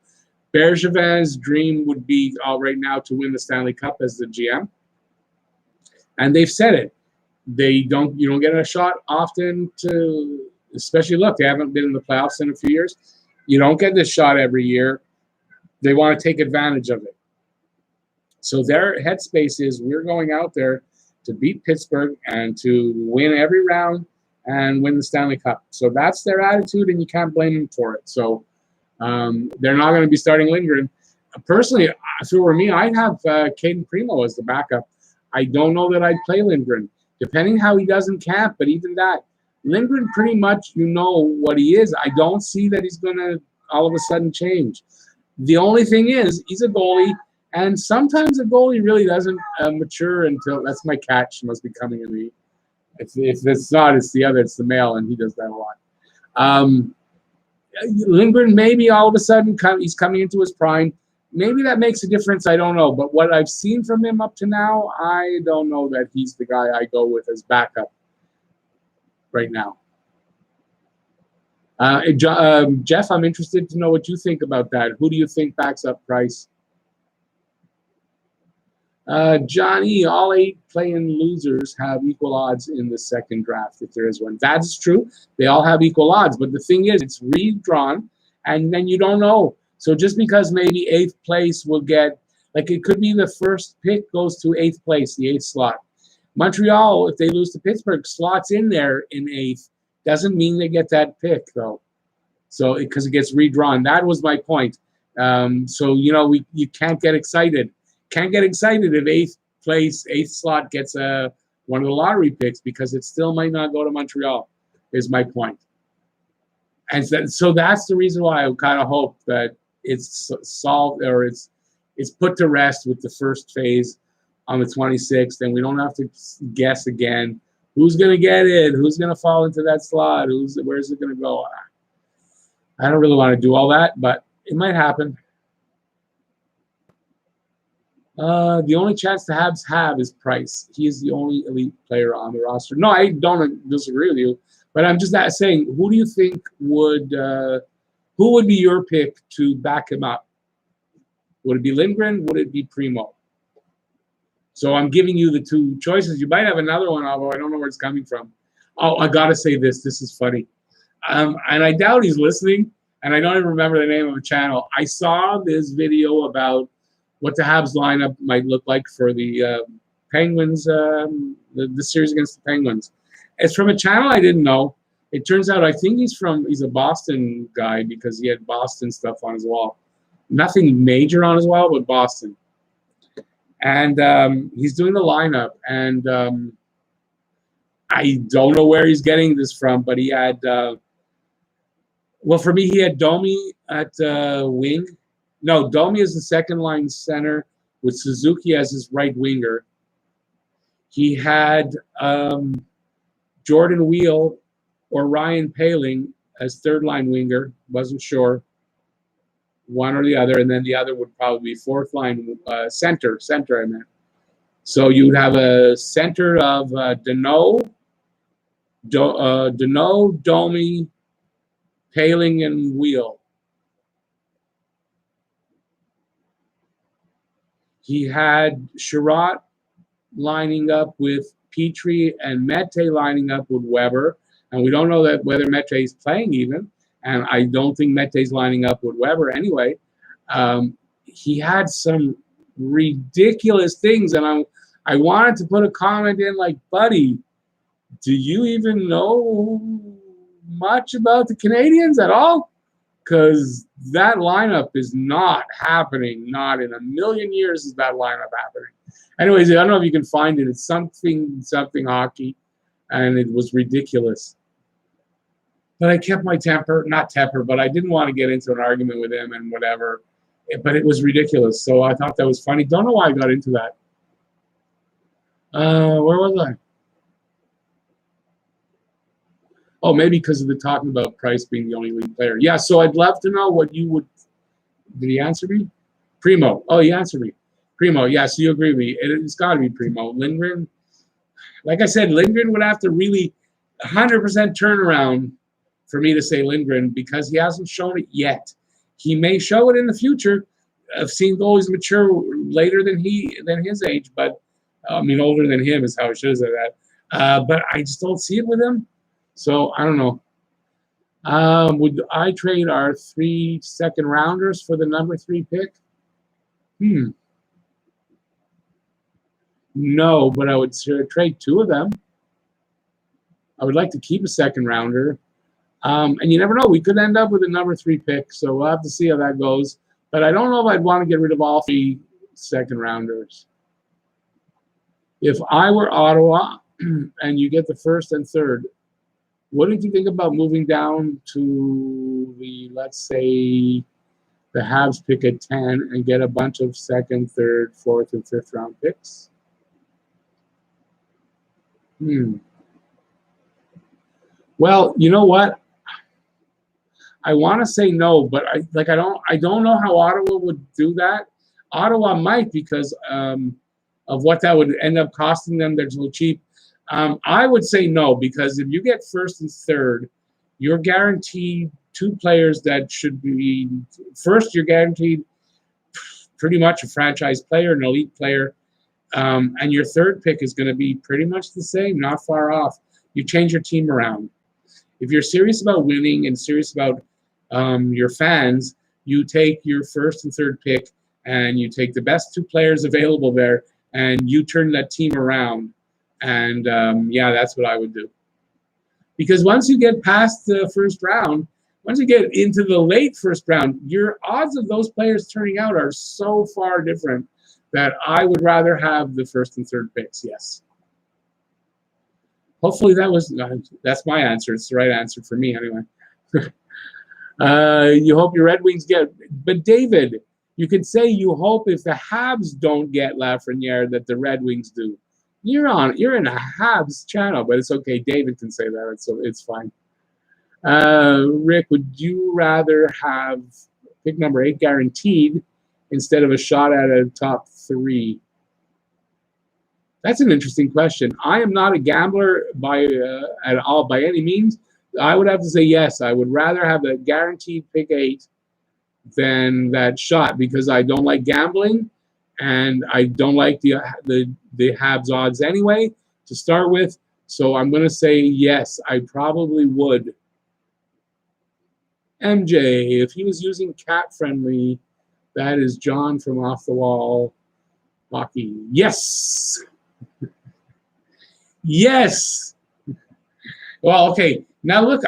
Bergevin's dream would be right now to win the Stanley Cup as the GM. And they've said it. You don't get a shot often to, especially look, they haven't been in the playoffs in a few years. You don't get this shot every year. They want to take advantage of it. So their headspace is we're going out there to beat Pittsburgh and to win every round and win the Stanley Cup. So that's their attitude, and you can't blame them for it. So they're not going to be starting Lindgren. Personally, if it were me, I'd have Caden Primo as the backup. I don't know that I'd play Lindgren, depending how he does in camp, but even that, Lindgren pretty much, you know what he is. I don't see that he's going to all of a sudden change. The only thing is, he's a goalie, and sometimes a goalie really doesn't mature until, that's my cat, she must be coming at me. If it's not, it's the other, it's the male, and he does that a lot. Lindgren, maybe all of a sudden he's coming into his prime. Maybe that makes a difference. I don't know. But what I've seen from him up to now, I don't know that he's the guy I go with as backup right now. Jeff, I'm interested to know what you think about that. Who do you think backs up Price? Johnny, all 8 play-in losers have equal odds in the second draft, if there is one. That's true. They all have equal odds. But the thing is, it's redrawn, and then you don't know. So just because maybe 8th place will get, like it could be the first pick goes to 8th place, the 8th slot. Montreal, if they lose to Pittsburgh, slots in there in 8th. Doesn't mean they get that pick, though. So because it gets redrawn. That was my point. So, you know, you can't get excited. Can't get excited if 8th place, 8th slot gets one of the lottery picks, because it still might not go to Montreal, is my point. And so that's the reason why I kind of hope that it's solved, or it's put to rest with the first phase on the 26th, and we don't have to guess again who's going to get it, who's going to fall into that slot, where's it going to go. I don't really want to do all that, but it might happen. The only chance the Habs have is Price. He is the only elite player on the roster. No, I don't disagree with you, but I'm just not saying, who do you think who would be your pick to back him up? Would it be Lindgren? Would it be Primo? So I'm giving you the 2 choices. You might have another one, although I don't know where it's coming from. Oh, I got to say this. This is funny. And I doubt he's listening, and I don't even remember the name of the channel. I saw this video about what the Habs lineup might look like for the Penguins, the series against the Penguins. It's from a channel I didn't know. It turns out I think he's a Boston guy, because he had Boston stuff on his wall. Nothing major on his wall, but Boston. And he's doing the lineup, and I don't know where he's getting this from, but he had, well, for me, he had Domi at wing. No, Domi is the second-line center with Suzuki as his right winger. He had Jordan Wheel or Ryan Paling as third-line winger. Wasn't sure. One or the other, and then the other would probably be fourth-line center, I meant. So you'd have a center of Deneau, Domi, Paling, and Wheel. He had Sherratt lining up with Petrie and Mete lining up with Weber. And we don't know that whether Mete is playing even. And I don't think Mete's lining up with Weber anyway. He had some ridiculous things. And I wanted to put a comment in like, buddy, do you even know much about the Canadians at all? Because that lineup is not happening. Not in a million years is that lineup happening. Anyways, I don't know if you can find it. It's something hockey, and it was ridiculous. But I kept my temper, not temper, but I didn't want to get into an argument with him and whatever. But it was ridiculous, so I thought that was funny. Don't know why I got into that. Where was I? Oh, maybe because of the talking about Price being the only league player. Yeah, so I'd love to know what you would. Did he answer me? Primo. Oh, he answered me. Primo. Yeah, so you agree with me. It's got to be Primo. Lindgren. Like I said, Lindgren would have to really 100% turnaround for me to say Lindgren, because he hasn't shown it yet. He may show it in the future. I've seen goalies mature later than his age, but I mean older than him is how I should have said that. But I just don't see it with him. So I don't know. Would I trade our 3 second rounders for the number 3 pick? No, but I would trade 2 of them. I would like to keep a second rounder. And you never know. We could end up with a number 3 pick, so we'll have to see how that goes. But I don't know if I'd want to get rid of all 3 second rounders. If I were Ottawa and you get the first and third, wouldn't you think about moving down to the, let's say, the Habs pick at 10 and get a bunch of second, third, fourth, and fifth round picks? Well, you know what? I want to say no, but I don't know how Ottawa would do that. Ottawa might because of what that would end up costing them. They're so cheap. I would say no, because if you get first and third, you're guaranteed 2 players that should be first. You're guaranteed pretty much a franchise player, an elite player, and your third pick is going to be pretty much the same, not far off. You change your team around. If you're serious about winning and serious about your fans, you take your first and third pick and you take the best 2 players available there and you turn that team around. And yeah, that's what I would do. Because once you get past the first round, once you get into the late first round, your odds of those players turning out are so far different that I would rather have the first and third picks, yes. Hopefully that's my answer. It's the right answer for me anyway. You hope your Red Wings get, but David, you could say you hope if the Habs don't get Lafreniere that the Red Wings do. You're in a Habs channel, but it's okay. David can say that, so it's fine. Rick, would you rather have pick number 8 guaranteed instead of a shot at a top 3? That's an interesting question. I am not a gambler at all by any means. I would have to say yes. I would rather have the guaranteed pick 8 than that shot because I don't like gambling and I don't like the Habs odds anyway to start with. So I'm going to say yes. I probably would. MJ, if he was using cat friendly, that is John from Off the Wall Hockey. Yes. Yes. Well, okay. Now look,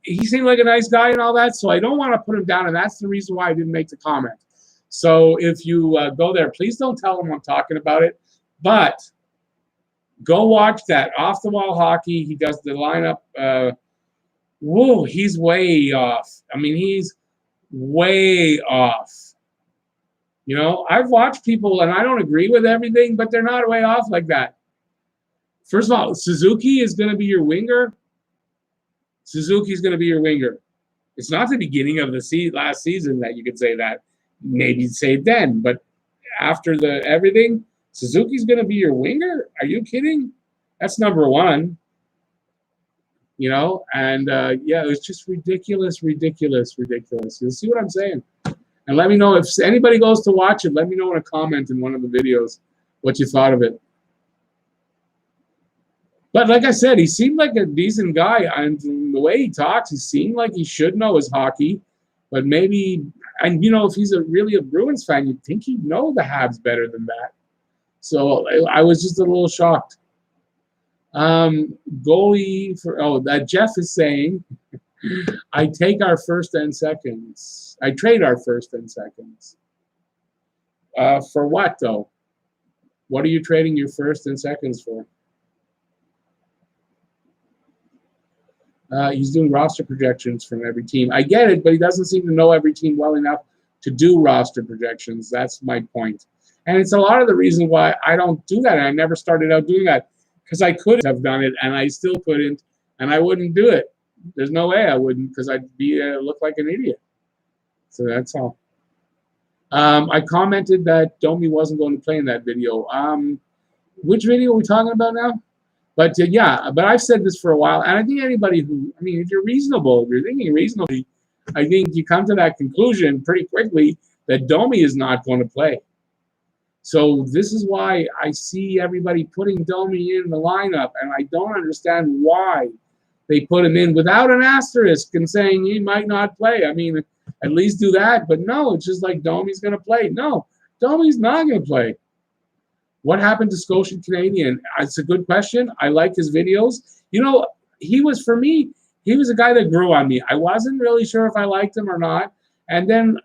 he seemed like a nice guy and all that, so I don't want to put him down, and that's the reason why I didn't make the comment. So if you go there, please don't tell him I'm talking about it, but go watch that Off the Wall Hockey. He does the lineup. Whoa, he's way off. I mean, he's way off. You know, I've watched people, and I don't agree with everything, but they're not way off like that. First of all, Suzuki is going to be your winger. Suzuki's going to be your winger. It's not the beginning of the last season that you could say that. Maybe say it then, but after the everything, Suzuki's going to be your winger? Are you kidding? That's number 1. You know, and yeah, it was just ridiculous. You'll see what I'm saying. And let me know if anybody goes to watch it. Let me know in a comment in one of the videos what you thought of it. But like I said, he seemed like a decent guy. And the way he talks, he seemed like he should know his hockey. But maybe, and you know, if he's really a Bruins fan, you'd think he'd know the Habs better than that. So I was just a little shocked. Goalie for, that Jeff is saying, I take our first and seconds. I trade our first and seconds. For what, though? What are you trading your first and seconds for? He's doing roster projections from every team. I get it, but he doesn't seem to know every team well enough to do roster projections. That's my point. And it's a lot of the reason why I don't do that. I never started out doing that because I could have done it, and I still couldn't, and I wouldn't do it. There's no way I wouldn't because I'd look like an idiot. So that's all. I commented that Domi wasn't going to play in that video. Which video are we talking about now? But yeah, but I've said this for a while, and I think anybody who, I mean, if you're reasonable, if you're thinking reasonably, I think you come to that conclusion pretty quickly that Domi is not going to play. So this is why I see everybody putting Domi in the lineup, and I don't understand why they put him in without an asterisk and saying he might not play. I mean, at least do that. But no, it's just like Domi's going to play. No, Domi's not going to play. What happened to Scotian Canadian? It's a good question. I like his videos. You know, he was, for me, he was a guy that grew on me. I wasn't really sure if I liked him or not. And then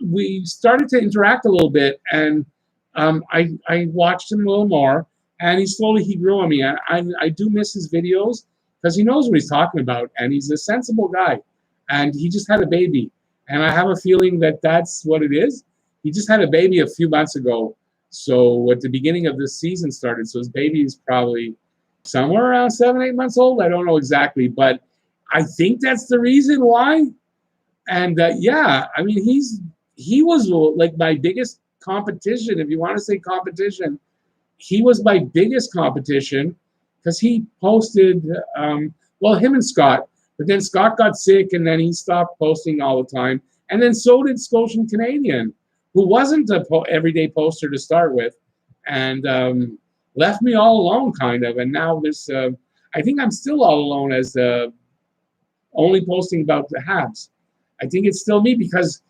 we started to interact a little bit, and I watched him a little more, and he grew on me. I do miss his videos because he knows what he's talking about, and he's a sensible guy. And he just had a baby, and I have a feeling that that's what it is. He just had a baby a few months ago, so at the beginning of this season started. So his baby is probably somewhere around 7, 8 months old. I don't know exactly, but I think that's the reason why. And yeah, I mean, he was like my biggest competition. If you want to say competition, he was my biggest competition because he posted, well, him and Scott, but then Scott got sick and then he stopped posting all the time. And then so did Scotian Canadian, who wasn't a everyday poster to start with, and left me all alone kind of. And now this, I think I'm still all alone as only posting about the Habs. I think it's still me because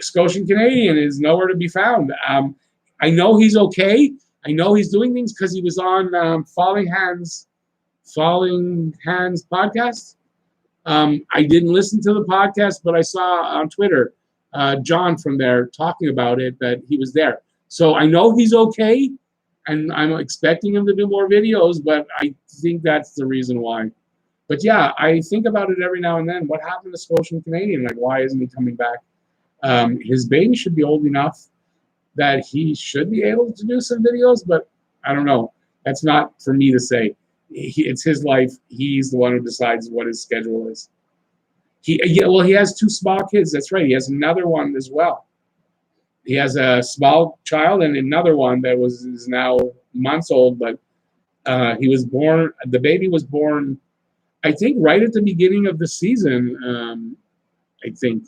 Scotian Canadian is nowhere to be found. I know he's okay. I know he's doing things because he was on Falling Hands podcast. I didn't listen to the podcast, but I saw on Twitter John from there talking about it, that he was there. So I know he's okay, and I'm expecting him to do more videos, but I think that's the reason why. But yeah, I think about it every now and then. What happened to Scotian Canadian? Like, why isn't he coming back? His baby should be old enough that he should be able to do some videos, but I don't know. That's not for me to say. It's his life. He's the one who decides what his schedule is. He has 2 small kids. That's right. He has another one as well. He has a small child and another one that is now months old, but he was born. The baby was born, I think, right at the beginning of the season. I think.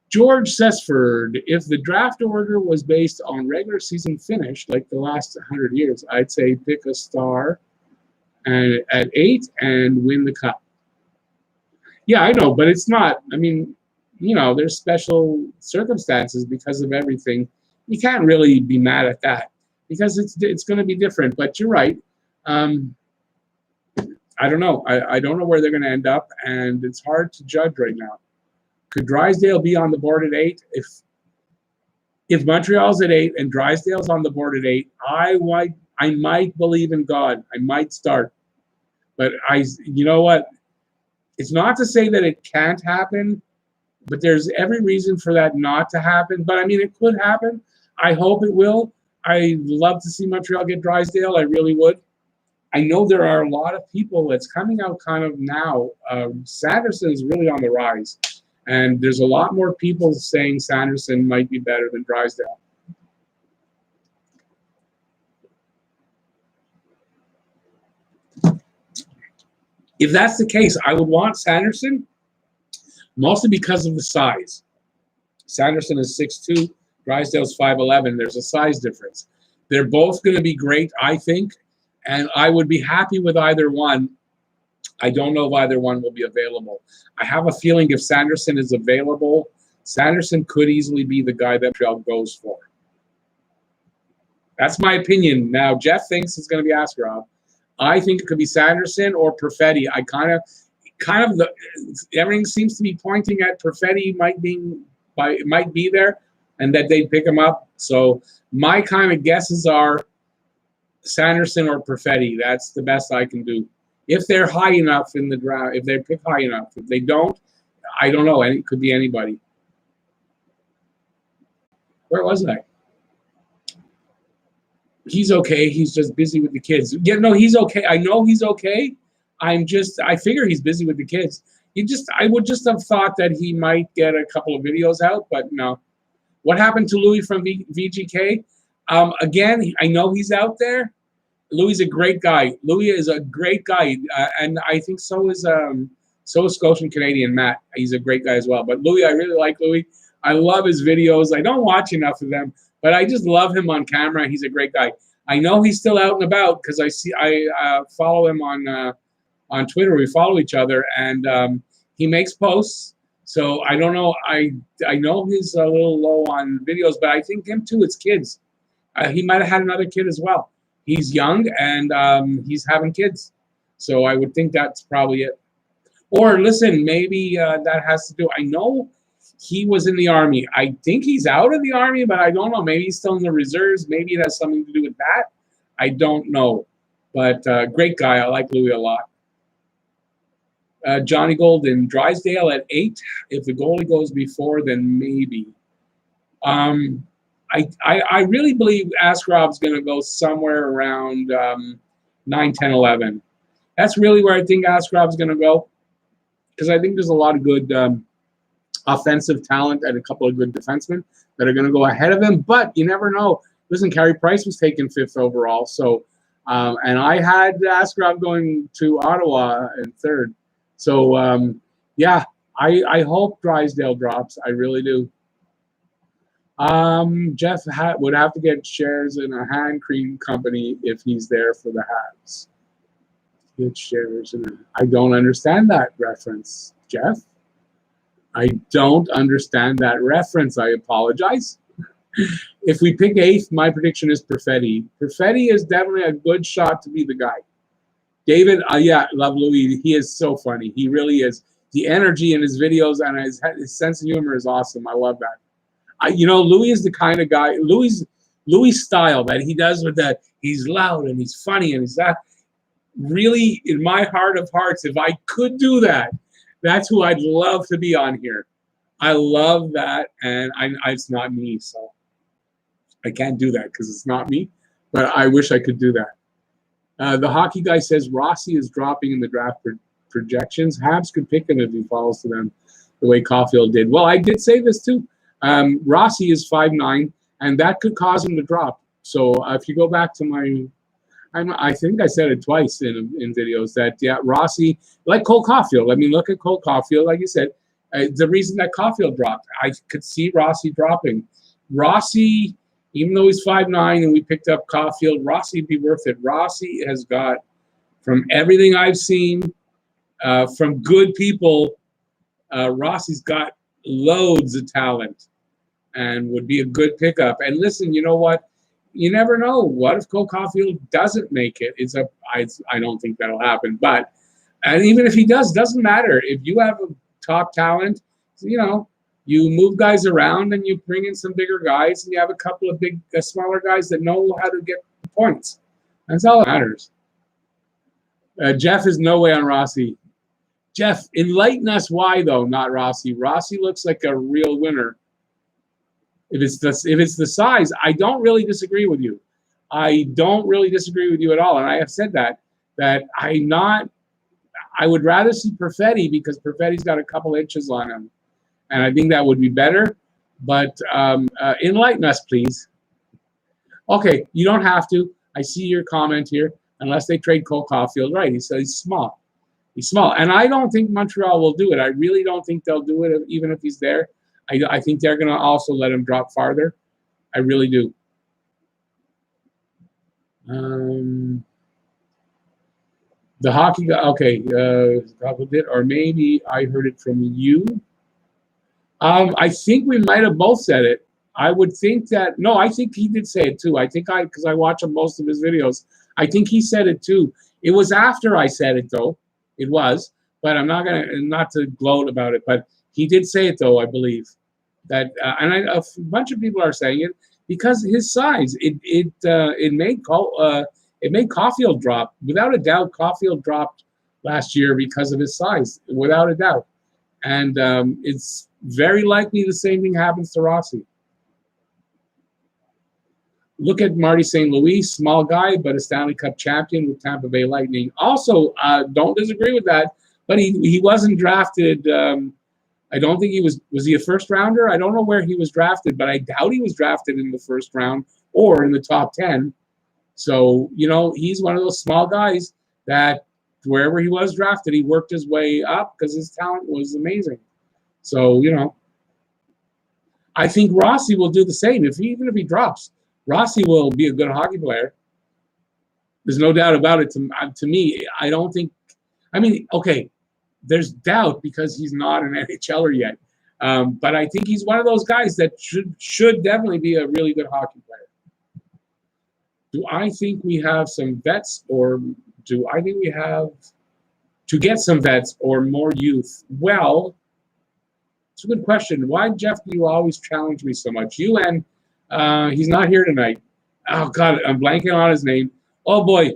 George Sesford, if the draft order was based on regular season finish, like the last 100 years, I'd say pick a star at 8 and win the cup. Yeah, I know, but it's not. I mean, there's special circumstances because of everything. You can't really be mad at that because it's going to be different. But you're right. I don't know. I don't know where they're going to end up, and it's hard to judge right now. Could Drysdale be on the board at 8? If Montreal's at 8 and Drysdale's on the board at 8, I might believe in God. I might start. But you know what? It's not to say that it can't happen, but there's every reason for that not to happen. But I mean, it could happen. I hope it will. I'd love to see Montreal get Drysdale. I really would. I know there are a lot of people that's coming out kind of now. Sanderson is really on the rise. And there's a lot more people saying Sanderson might be better than Drysdale. If that's the case, I would want Sanderson, mostly because of the size. Sanderson is 6'2", Drysdale's 5'11". There's a size difference. They're both going to be great, I think, and I would be happy with either one. I don't know if either one will be available. I have a feeling if Sanderson is available, Sanderson could easily be the guy that Montreal goes for. That's my opinion. Now, Jeff thinks it's going to be Askarov. I think it could be Sanderson or Perfetti. I kind of everything seems to be pointing at Perfetti might be there, and that they'd pick him up. So my kind of guesses are Sanderson or Perfetti. That's the best I can do. If they're high enough in the draft, if they pick high enough. If they don't, I don't know. It could be anybody. Where was I? He's okay. He's just busy with the kids. Yeah, no, he's okay. I know he's okay. I figure he's busy with the kids. I would just have thought that he might get a couple of videos out, but no. What happened to Louis from VGK? Again, I know he's out there. Louis is a great guy. Louis is a great guy, and I think so is Scotian Canadian Matt. He's a great guy as well. But Louis, I really like Louis. I love his videos. I don't watch enough of them, but I just love him on camera. He's a great guy. I know he's still out and about because I follow him on Twitter. We follow each other, and he makes posts. So I don't know. I know he's a little low on videos, but I think him too. It's kids. He might have had another kid as well. He's young and he's having kids. So I would think that's probably it. Or listen, maybe that has to do. I know he was in the Army. I think he's out of the Army, but I don't know. Maybe he's still in the reserves. Maybe it has something to do with that. I don't know. But great guy. I like Louis a lot. Johnny Golden, Drysdale at 8. If the goalie goes before, then maybe. I really believe Askarov's going to go somewhere around 9, 10, 11. That's really where I think Askarov's going to go, because I think there's a lot of good offensive talent and a couple of good defensemen that are going to go ahead of him. But you never know. Listen, Carey Price was taken 5th overall, so and I had Askarov going to Ottawa in 3rd. So yeah, I hope Drysdale drops. I really do. Jeff would have to get shares in a hand cream company if he's there for the Habs. Get shares in I don't understand that reference, Jeff. I don't understand that reference. I apologize. If we pick 8th, my prediction is Perfetti. Perfetti is definitely a good shot to be the guy. David, yeah, love Louis. He is so funny. He really is. The energy in his videos and his sense of humor is awesome. I love that. Louis is the kind of guy, Louis' style that he does with that. He's loud and he's funny and he's that. Really, in my heart of hearts, if I could do that, that's who I'd love to be on here. I love that, and it's not me, so I can't do that because it's not me, but I wish I could do that. The hockey guy says Rossi is dropping in the draft projections. Habs could pick him if he falls to them the way Caulfield did. Well, I did say this too. Rossi is 5'9", and that could cause him to drop. So if you go back to I think I said it twice in videos that, yeah, Rossi, like Cole Caulfield. I mean, look at Cole Caulfield, like you said. The reason that Caulfield dropped, I could see Rossi dropping. Rossi, even though he's 5'9", and we picked up Caulfield, Rossi would be worth it. Rossi has got, from everything I've seen, from good people, Rossi's got loads of talent and would be a good pickup. And listen, you know what? You never know. What if Cole Caulfield doesn't make it? I don't think that'll happen. And even if he does, doesn't matter. If you have a top talent, you move guys around and you bring in some bigger guys and you have a couple of smaller guys that know how to get the points. That's all that matters. Jeff is no way on Rossi. Jeff, enlighten us why, though, not Rossi. Rossi looks like a real winner. If it's the size, I don't really disagree with you. I don't really disagree with you at all. And I have said that I would rather see Perfetti because Perfetti's got a couple inches on him. And I think that would be better. But enlighten us, please. Okay, you don't have to. I see your comment here. Unless they trade Cole Caulfield. Right, he says he's small. He's small. And I don't think Montreal will do it. I really don't think they'll do it even if he's there. I think they're going to also let him drop farther. I really do. The hockey guy, okay, or maybe I heard it from you. I think we might have both said it. I would think that, no, I think he did say it too. I think because I watch most of his videos, I think he said it too. It was after I said it though. It was, but I'm not to gloat about it, but he did say it though, I believe. That and a bunch of people are saying it because his size. It made Caulfield drop without a doubt. Caulfield dropped last year because of his size, without a doubt, and it's very likely the same thing happens to Rossi. Look at Marty St. Louis, small guy, but a Stanley Cup champion with Tampa Bay Lightning. Also, don't disagree with that, but he wasn't drafted. I don't think he was he a first rounder? I don't know where he was drafted, but I doubt he was drafted in the first round or in the top 10. So, he's one of those small guys that wherever he was drafted, he worked his way up because his talent was amazing. So, I think Rossi will do the same. Even if he drops, Rossi will be a good hockey player. There's no doubt about it. To me, I don't think. I mean, okay, there's doubt because he's not an NHLer yet. But I think he's one of those guys that should definitely be a really good hockey player. Do I think we have some vets, or do I think we have to get some vets or more youth? Well, it's a good question. Why, Jeff, do you always challenge me so much? You and he's not here tonight. Oh, God, I'm blanking on his name. Oh, boy.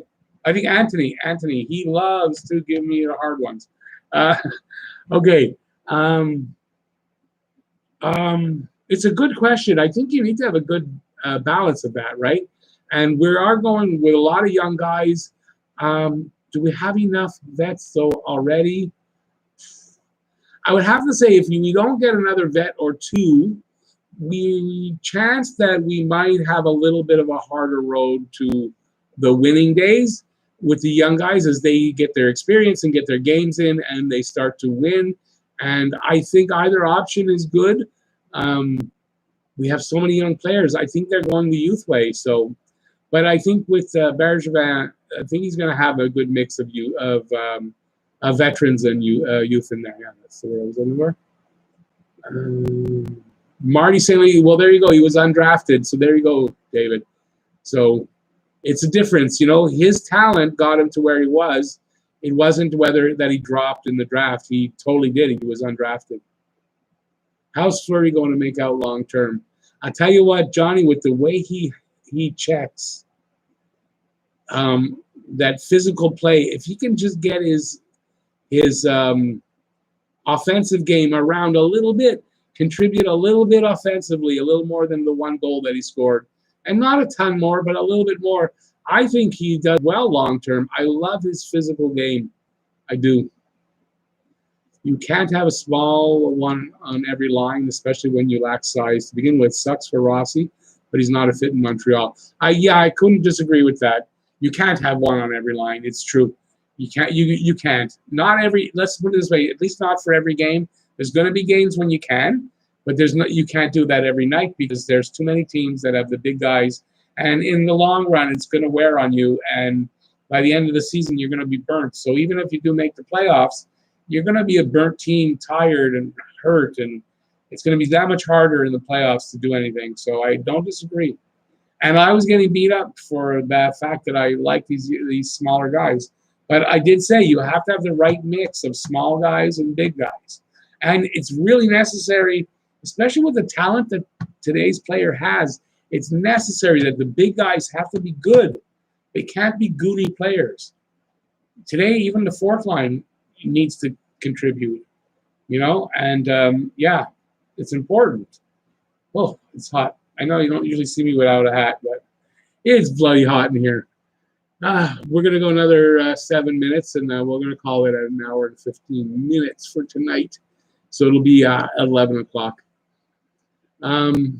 I think Anthony. Anthony, he loves to give me the hard ones. Uh, okay. It's a good question. I think you need to have a good balance of that, right? And we are going with a lot of young guys. Do we have enough vets, though, already? I would have to say if we don't get another vet or two, we chance that we might have a little bit of a harder road to the winning days with the young guys as they get their experience and get their games in and they start to win. And I think either option is good. We have so many young players. I think they're going the youth way. So, but I think with Bergevin, I think he's going to have a good mix of veterans and youth in there. Yeah, that's the word I was looking for. Marty saying, well, there you go. He was undrafted. So there you go, David. So it's a difference. You know, his talent got him to where he was. It wasn't whether that he dropped in the draft. He totally did. He was undrafted. How's Fleury going to make out long term? I tell you what, Johnny, with the way he checks, that physical play, if he can just get his offensive game around a little bit, contribute a little bit offensively, a little more than the one goal that he scored, and not a ton more, but a little bit more, I think he does well long term. I love his physical game. I do. You can't have a small one on every line, especially when you lack size. To begin with, sucks for Rossi, but he's not a fit in Montreal. I couldn't disagree with that. You can't have one on every line. It's true. You can't. You can't. Not every. Let's put it this way. At least not for every game. There's going to be games when you can, but there's not. You can't do that every night because there's too many teams that have the big guys, and in the long run, it's going to wear on you. And by the end of the season, you're going to be burnt. So even if you do make the playoffs, you're going to be a burnt team, tired and hurt, and it's going to be that much harder in the playoffs to do anything. So I don't disagree. And I was getting beat up for the fact that I like these smaller guys. But I did say you have to have the right mix of small guys and big guys. And it's really necessary, especially with the talent that today's player has, it's necessary that the big guys have to be good. They can't be goody players. Today, even the fourth line needs to contribute, you know, and yeah, it's important. Oh, it's hot. I know you don't usually see me without a hat, but it's bloody hot in here. We're going to go another 7 minutes, and we're going to call it an hour and 15 minutes for tonight. So it'll be 11 o'clock. No,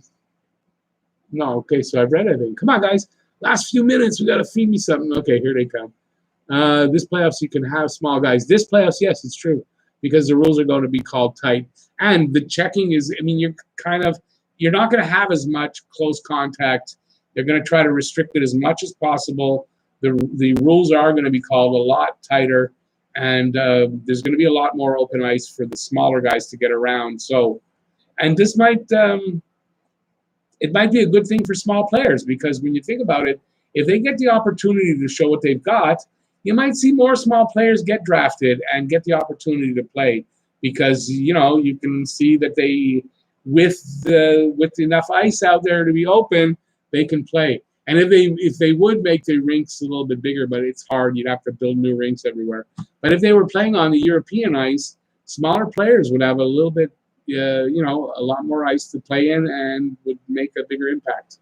okay, so I've read everything. Come on, guys. Last few minutes, we got to feed me something. Okay, here they come. This playoffs, you can have small guys. This playoffs, yes, it's true, because the rules are going to be called tight. And the checking is, I mean, you're not going to have as much close contact. They're going to try to restrict it as much as possible. The rules are going to be called a lot tighter, and there's going to be a lot more open ice for the smaller guys to get around. So, and this might, it might be a good thing for small players, because when you think about it, if they get the opportunity to show what they've got, you might see more small players get drafted and get the opportunity to play, because, you know, you can see that they, with enough ice out there to be open, they can play. And if they would make the rinks a little bit bigger, but it's hard, you'd have to build new rinks everywhere. But if they were playing on the European ice, smaller players would have a little bit, you know, a lot more ice to play in and would make a bigger impact.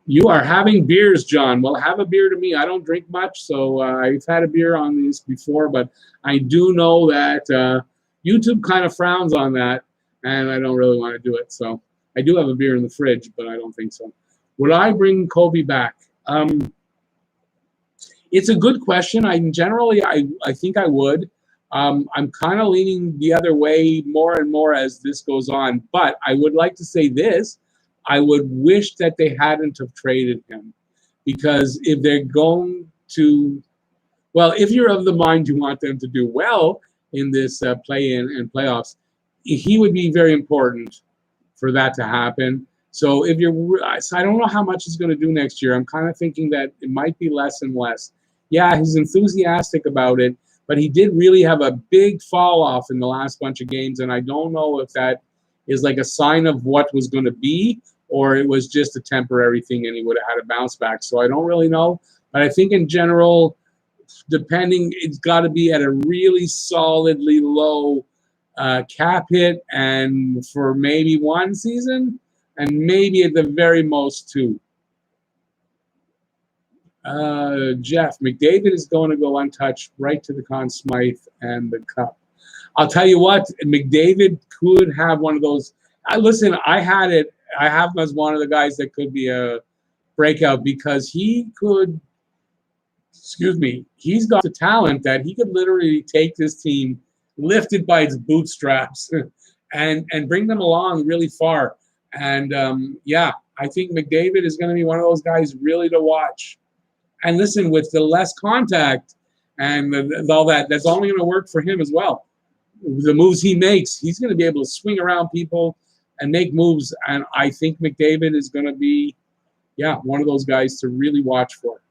You are having beers, John. Well, have a beer to me. I don't drink much, so I've had a beer on this before, but I do know that YouTube kind of frowns on that, and I don't really want to do it. So I do have a beer in the fridge, but I don't think so. Would I bring Kobe back? It's a good question. I think I would. I'm kind of leaning the other way more and more as this goes on, but I would like to say this. I would wish that they hadn't have traded him, because if they're going to, well, if you're of the mind you want them to do well in this play-in and playoffs, he would be very important for that to happen. So so I don't know how much he's going to do next year. I'm kind of thinking that it might be less and less. Yeah, he's enthusiastic about it, but he did really have a big fall off in the last bunch of games, and I don't know if that is like a sign of what was going to be, or it was just a temporary thing and he would have had a bounce back. So I don't really know. But I think in general, depending, it's got to be at a really solidly low cap hit, and for maybe one season, and maybe at the very most two. Jeff, McDavid is going to go untouched right to the Conn Smythe and the Cup. I'll tell you what, McDavid could have one of those. Listen, I have him as one of the guys that could be a breakout because he could, he's got the talent that he could literally take this team, lift it by its bootstraps, and bring them along really far. And yeah, I think McDavid is going to be one of those guys really to watch. And listen, with the less contact and all that, that's only going to work for him as well. The moves he makes, he's going to be able to swing around people and make moves. And I think McDavid is going to be, yeah, one of those guys to really watch for.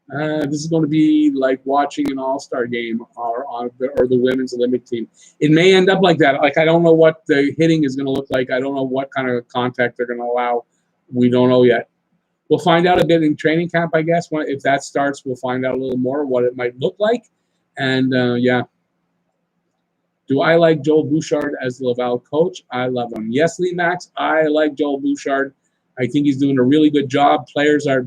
This is going to be like watching an all-star game or the women's Olympic team. It may end up like that. Like, I don't know what the hitting is going to look like. I don't know what kind of contact they're going to allow. We don't know yet. We'll find out a bit in training camp, I guess. If that starts, we'll find out a little more what it might look like. And, yeah. Do I like Joel Bouchard as the Laval coach? I love him. Yes, Lee Max, I like Joel Bouchard. I think he's doing a really good job. Players are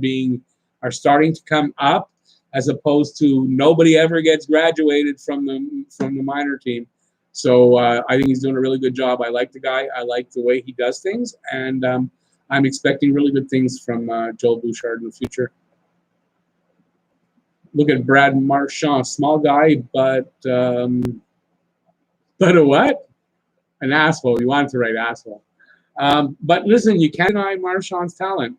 starting to come up, as opposed to nobody ever gets graduated from the minor team. So I think he's doing a really good job. I like the guy. I like the way he does things. And I'm expecting really good things from Joel Bouchard in the future. Look at Brad Marchand, small guy, but a what? An asshole. You wanted to write asshole. But listen, you can't deny Marchand's talent.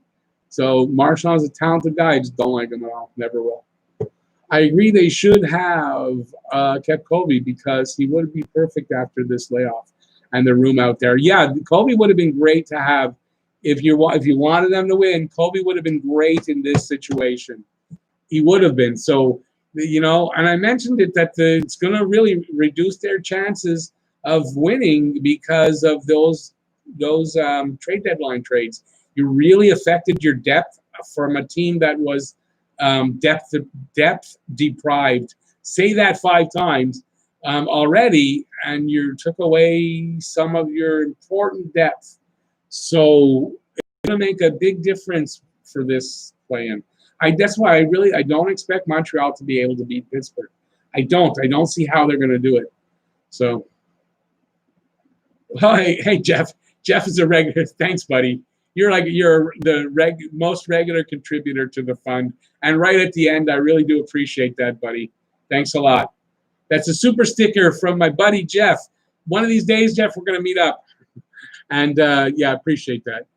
So Marchand's a talented guy. I just don't like him at all. Never will. I agree they should have kept Kobe because he would be perfect after this layoff and the room out there. Yeah, Kobe would have been great to have. If you wanted them to win, Kobe would have been great in this situation. He would have been. So, and I mentioned it that it's going to really reduce their chances of winning because of those trade deadline trades. You really affected your depth from a team that was depth deprived. Say that 5 times already, and you took away some of your important depth. So it's going to make a big difference for this play-in. That's why I don't expect Montreal to be able to beat Pittsburgh. I don't see how they're going to do it. So, well, hey, Jeff. Jeff is a regular. Thanks, buddy. You're the most regular contributor to the fund. And right at the end, I really do appreciate that, buddy. Thanks a lot. That's a super sticker from my buddy, Jeff. One of these days, Jeff, we're going to meet up. And, yeah, I appreciate that.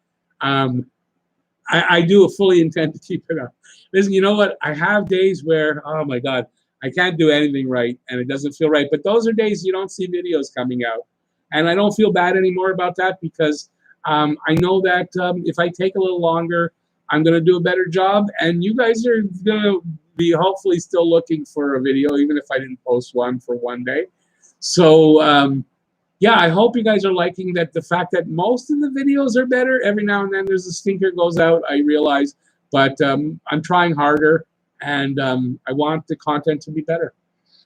I do fully intend to keep it up. Listen, you know what? I have days where, oh, my God, I can't do anything right, and it doesn't feel right. But those are days you don't see videos coming out. And I don't feel bad anymore about that because I know that if I take a little longer, I'm going to do a better job. And you guys are going to be hopefully still looking for a video, even if I didn't post one for one day. So, yeah, I hope you guys are liking that. The fact that most of the videos are better. Every now and then there's a stinker goes out, I realize. But I'm trying harder, and I want the content to be better.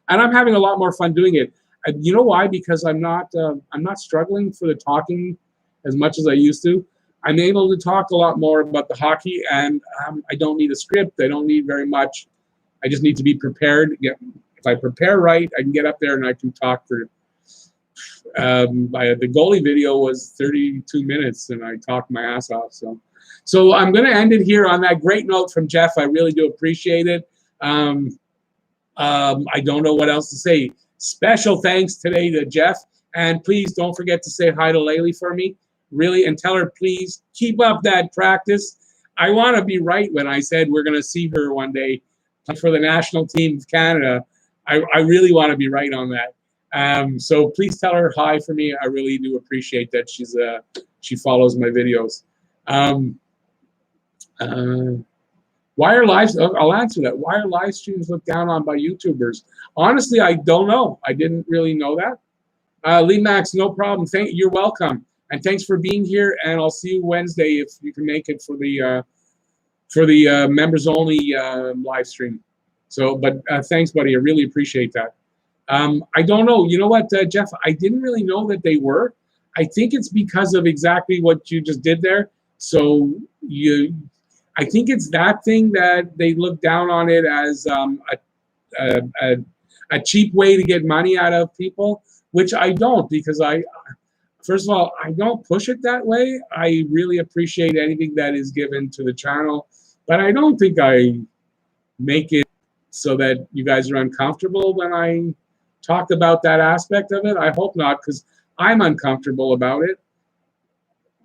And I'm having a lot more fun doing it. You know why? Because I'm not struggling for the talking as much as I used to. I'm able to talk a lot more about the hockey, and I don't need a script. I don't need very much. I just need to be prepared. If I prepare right, I can get up there and I can talk for. The goalie video was 32 minutes, and I talked my ass off. So I'm going to end it here on that great note from Jeff. I really do appreciate it. I don't know what else to say. Special thanks today to Jeff, and please don't forget to say hi to Laylee for me, really, and tell her please keep up that practice. I want to be right when I said we're going to see her one day for the national team of Canada. I really want to be right on that. So please tell her hi for me. I really do appreciate that. She's a she follows my videos. Why are live? I'll answer that. Why are live streams looked down on by YouTubers? Honestly, I don't know. I didn't really know that. Lee Max, no problem. You're welcome, and thanks for being here. And I'll see you Wednesday if you can make it for the members only live stream. So, but thanks, buddy. I really appreciate that. I don't know. You know what, Jeff? I didn't really know that they were. I think it's because of exactly what you just did there. So I think it's that thing that they look down on it as a cheap way to get money out of people, which I don't, because first of all, I don't push it that way. I really appreciate anything that is given to the channel, but I don't think I make it so that you guys are uncomfortable when I talk about that aspect of it. I hope not, because I'm uncomfortable about it.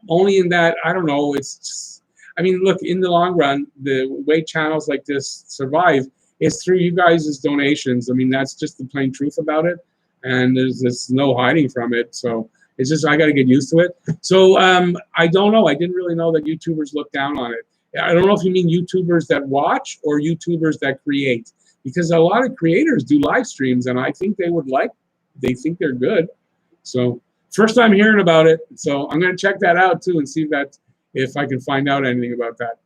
Only in that, I don't know, it's just, I mean, look, in the long run, the way channels like this survive is through you guys' donations. I mean, that's just the plain truth about it. And there's no hiding from it. So it's just, I got to get used to it. So I don't know. I didn't really know that YouTubers look down on it. I don't know if you mean YouTubers that watch or YouTubers that create. Because a lot of creators do live streams, and I think they think they're good. So first time hearing about it. So I'm going to check that out too and see if I can find out anything about that.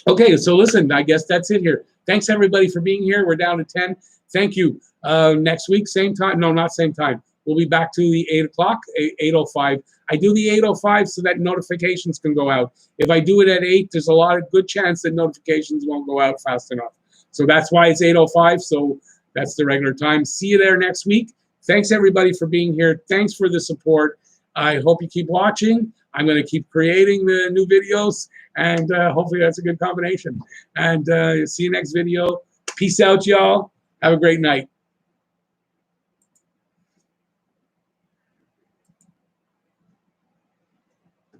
Okay, so listen, I guess that's it here. Thanks everybody for being here. We're down to 10. Thank you. Next week, same time. No, not same time. We'll be back to the 8 o'clock, 8:05. I do the 8:05 so that notifications can go out. If I do it at 8, there's a lot of good chance that notifications won't go out fast enough. So that's why it's 8:05. So that's the regular time. See you there next week. Thanks everybody for being here. Thanks for the support. I hope you keep watching. I'm going to keep creating the new videos, and hopefully that's a good combination. And see you next video. Peace out, y'all. Have a great night.